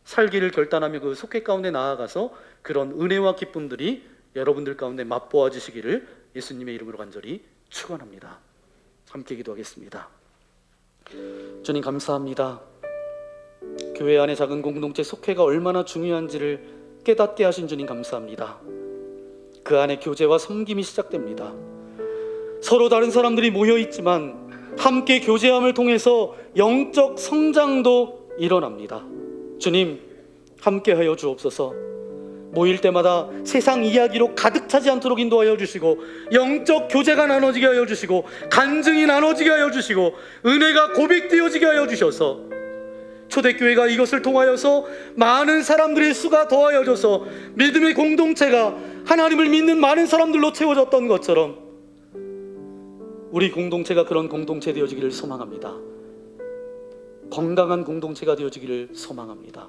살기를 결단하며 그 속회 가운데 나아가서 그런 은혜와 기쁨들이 여러분들 가운데 맛보아지시기를 예수님의 이름으로 간절히 축원합니다. 함께 기도하겠습니다. 주님 감사합니다. 교회 안의 작은 공동체 속회가 얼마나 중요한지를 깨닫게 하신 주님 감사합니다. 그 안에 교제와 섬김이 시작됩니다. 서로 다른 사람들이 모여 있지만 함께 교제함을 통해서 영적 성장도 일어납니다. 주님 함께하여 주옵소서. 모일 때마다 세상 이야기로 가득 차지 않도록 인도하여 주시고 영적 교제가 나눠지게 하여 주시고 간증이 나눠지게 하여 주시고 은혜가 고백되어지게 하여 주셔서 초대교회가 이것을 통하여서 많은 사람들의 수가 더하여져서 믿음의 공동체가 하나님을 믿는 많은 사람들로 채워졌던 것처럼 우리 공동체가 그런 공동체 되어지기를 소망합니다. 건강한 공동체가 되어지기를 소망합니다.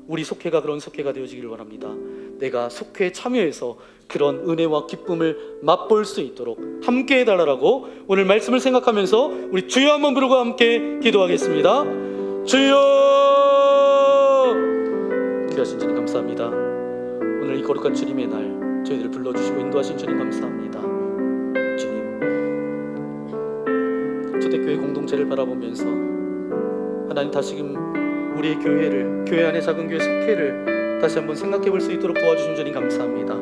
우리 속회가 그런 속회가 되어지기를 원합니다. 내가 속회에 참여해서 그런 은혜와 기쁨을 맛볼 수 있도록 함께 해달라고 오늘 말씀을 생각하면서 우리 주여 한번 부르고 함께 기도하겠습니다. 주여! 귀하신 주님 감사합니다. 오늘 이 거룩한 주님의 날 저희들을 불러주시고 인도하신 주님 감사합니다. 주님 초대교회 공동체를 바라보면서 하나님 다시금 우리의 교회를, 교회 안의 작은 교회 속회를 다시 한번 생각해 볼 수 있도록 도와주신 주님 감사합니다.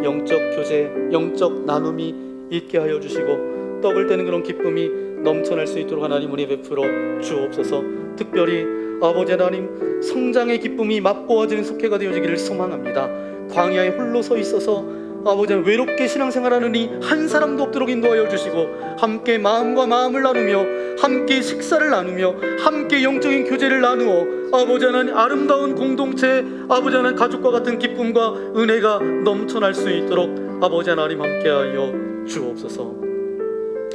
영적 교제, 영적 나눔이 있게 하여 주시고 떡을 떼는 그런 기쁨이 넘쳐날 수 있도록 하나님 은혜 베풀어 주옵소서. 특별히 아버지 하나님 성장의 기쁨이 맛보아지는 속회가 되어지기를 소망합니다. 광야에 홀로 서 있어서 아버지 외롭게 신앙생활하는 이 한 사람도 없도록 인도하여 주시고 함께 마음과 마음을 나누며 함께 식사를 나누며 함께 영적인 교제를 나누어 아버지 하나님 아름다운 공동체 아버지 하나님 가족과 같은 기쁨과 은혜가 넘쳐날 수 있도록 아버지 하나님 함께하여 주옵소서.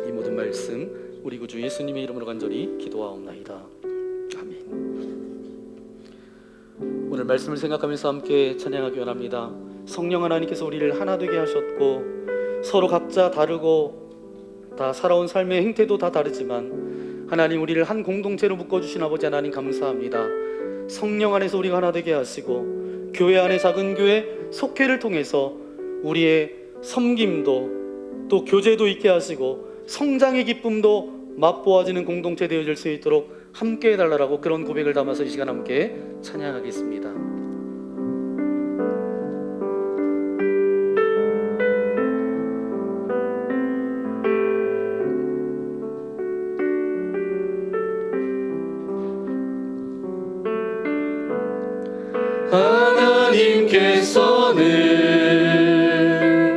이 모든 말씀 우리 구주 예수님의 이름으로 간절히 기도하옵나이다. 아멘. 오늘 말씀을 생각하면서 함께 찬양하기 원합니다. 성령 하나님께서 우리를 하나 되게 하셨고 서로 각자 다르고 다 살아온 삶의 행태도 다 다르지만 하나님 우리를 한 공동체로 묶어주신 아버지 하나님 감사합니다. 성령 안에서 우리가 하나 되게 하시고 교회 안에 작은 교회 속회를 통해서 우리의 섬김도 또 교제도 있게 하시고 성장의 기쁨도 맛보아지는 공동체 되어질 수 있도록 함께 해달라고 그런 고백을 담아서 이 시간 함께 찬양하겠습니다.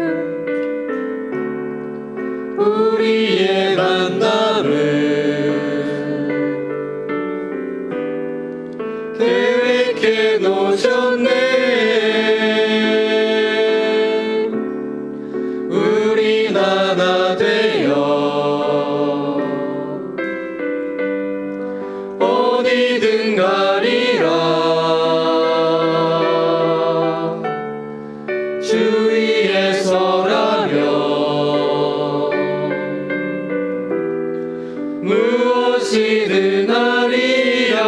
하나님께서는 우리의 만남을 계획해 놓으셨네. 우린 하나 되어 어디든 가리라. 주위에 서라며 무엇이든 하리라.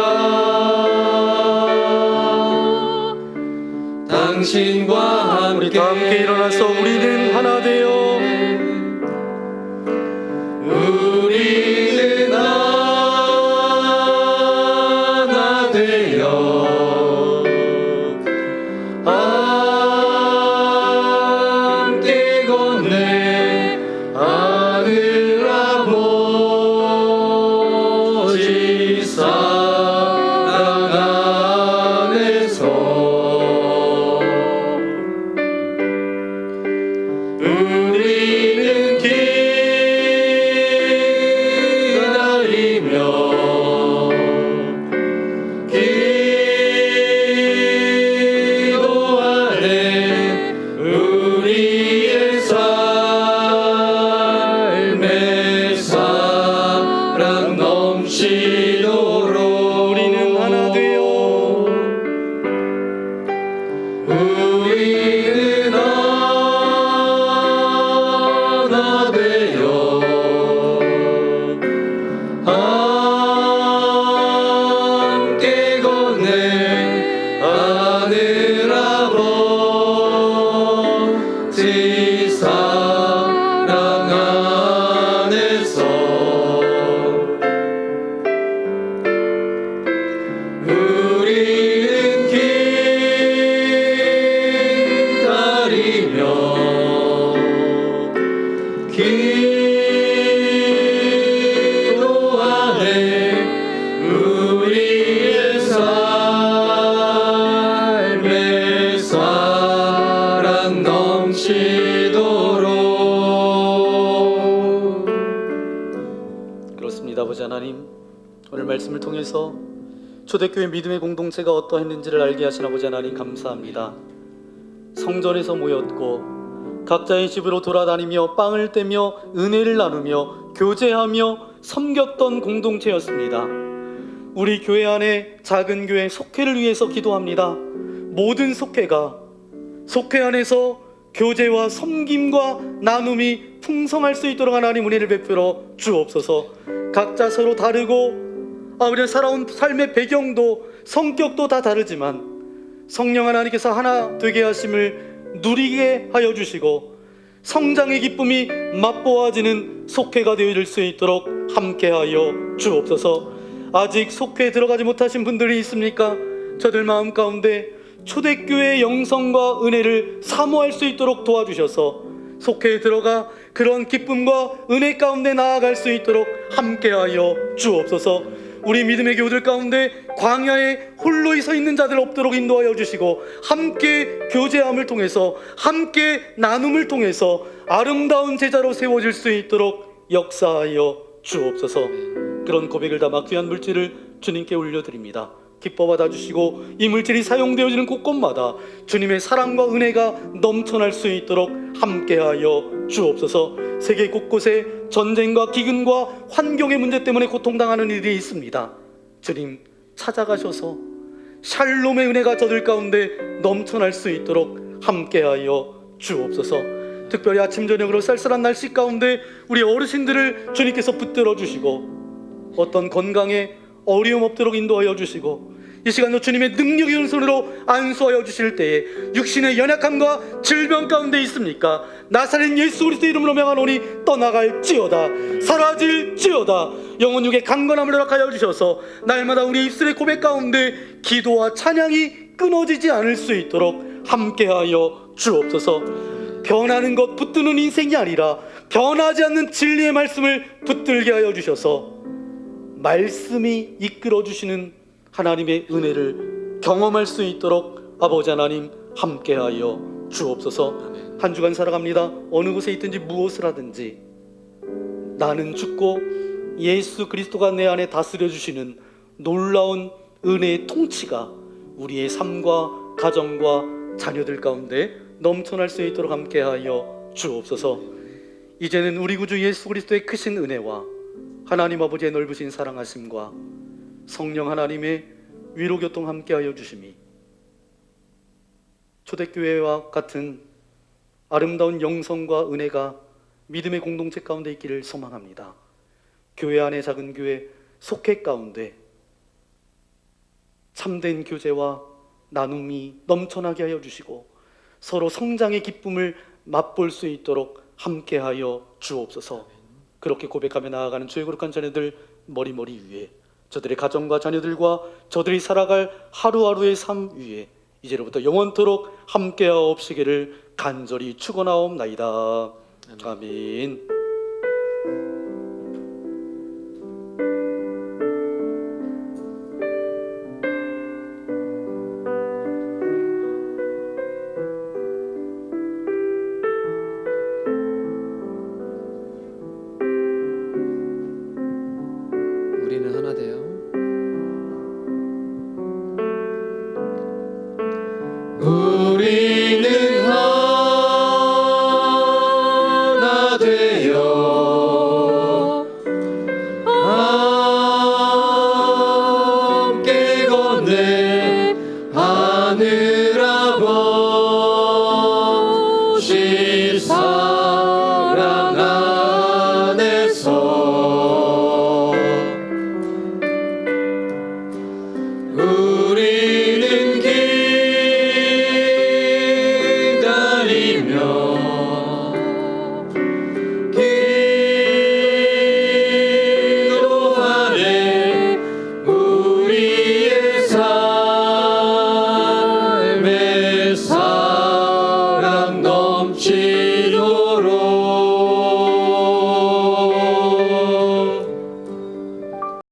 당신과 함께 우리 다 함께 일어나서 우리는 하나 되어 우리는 하나 되어 함께 걷네 하늘 아버지 사랑 안에서 기도하네 우리의 삶에 사랑 넘치도록. 그렇습니다. 아버지 하나님, 오늘 말씀을 통해서 초대교회 믿음의 공동체가 어떠했는지를 알게 하신 아버지 하나님 감사합니다. 성전에서 모였고 각자의 집으로 돌아다니며 빵을 떼며 은혜를 나누며 교제하며 섬겼던 공동체였습니다. 우리 교회 안에 작은 교회 속회를 위해서 기도합니다. 모든 속회가 속회 안에서 교제와 섬김과 나눔이 풍성할 수 있도록 하나님 은혜를 베풀어 주옵소서. 각자 서로 다르고 우리가 살아온 삶의 배경도 성격도 다 다르지만 성령 하나님께서 하나 되게 하심을 누리게 하여 주시고 성장의 기쁨이 맛보아지는 속회가 되어질 수 있도록 함께하여 주옵소서. 아직 속회에 들어가지 못하신 분들이 있습니까? 저들 마음 가운데 초대교회의 영성과 은혜를 사모할 수 있도록 도와주셔서 속회에 들어가 그런 기쁨과 은혜 가운데 나아갈 수 있도록 함께하여 주옵소서. 우리 믿음의 교우들 가운데 광야에 홀로 서 있는 자들 없도록 인도하여 주시고 함께 교제함을 통해서 함께 나눔을 통해서 아름다운 제자로 세워질 수 있도록 역사하여 주옵소서. 그런 고백을 담아 귀한 물질을 주님께 올려드립니다. 기뻐 받아주시고 이 물질이 사용되어지는 곳곳마다 주님의 사랑과 은혜가 넘쳐날 수 있도록 함께하여 주옵소서. 세계 곳곳에 전쟁과 기근과 환경의 문제 때문에 고통당하는 일이 있습니다. 주님 찾아가셔서 샬롬의 은혜가 저들 가운데 넘쳐날 수 있도록 함께하여 주옵소서. 특별히 아침 저녁으로 쌀쌀한 날씨 가운데 우리 어르신들을 주님께서 붙들어 주시고 어떤 건강에 어려움 없도록 인도하여 주시고 이 시간도 주님의 능력의 은손으로 안수하여 주실 때에 육신의 연약함과 질병 가운데 있습니까? 나사렛 예수 그리스도 이름으로 명하노니 떠나갈지어다 사라질지어다. 영혼 육의 강건함을 허락하여 주셔서 날마다 우리 입술의 고백 가운데 기도와 찬양이 끊어지지 않을 수 있도록 함께하여 주옵소서. 변하는 것 붙드는 인생이 아니라 변하지 않는 진리의 말씀을 붙들게 하여 주셔서 말씀이 이끌어 주시는 하나님의 은혜를 경험할 수 있도록 아버지 하나님 함께하여 주옵소서. 한 주간 살아갑니다. 어느 곳에 있든지 무엇을 하든지 나는 죽고 예수 그리스도가 내 안에 다스려 주시는 놀라운 은혜의 통치가 우리의 삶과 가정과 자녀들 가운데 넘쳐날 수 있도록 함께하여 주옵소서. 이제는 우리 구주 예수 그리스도의 크신 은혜와 하나님 아버지의 넓으신 사랑하심과 성령 하나님의 위로교통 함께하여 주심이 초대교회와 같은 아름다운 영성과 은혜가 믿음의 공동체 가운데 있기를 소망합니다. 교회 안의 작은 교회 속회 가운데 참된 교제와 나눔이 넘쳐나게 하여 주시고 서로 성장의 기쁨을 맛볼 수 있도록 함께하여 주옵소서. 그렇게 고백하며 나아가는 주의 거룩한 자녀들 머리머리 위에 저들의 가정과 자녀들과 저들이 살아갈 하루하루의 삶 위에 이제로부터 영원토록 함께하옵시기를 간절히 축원하옵나이다. 아멘.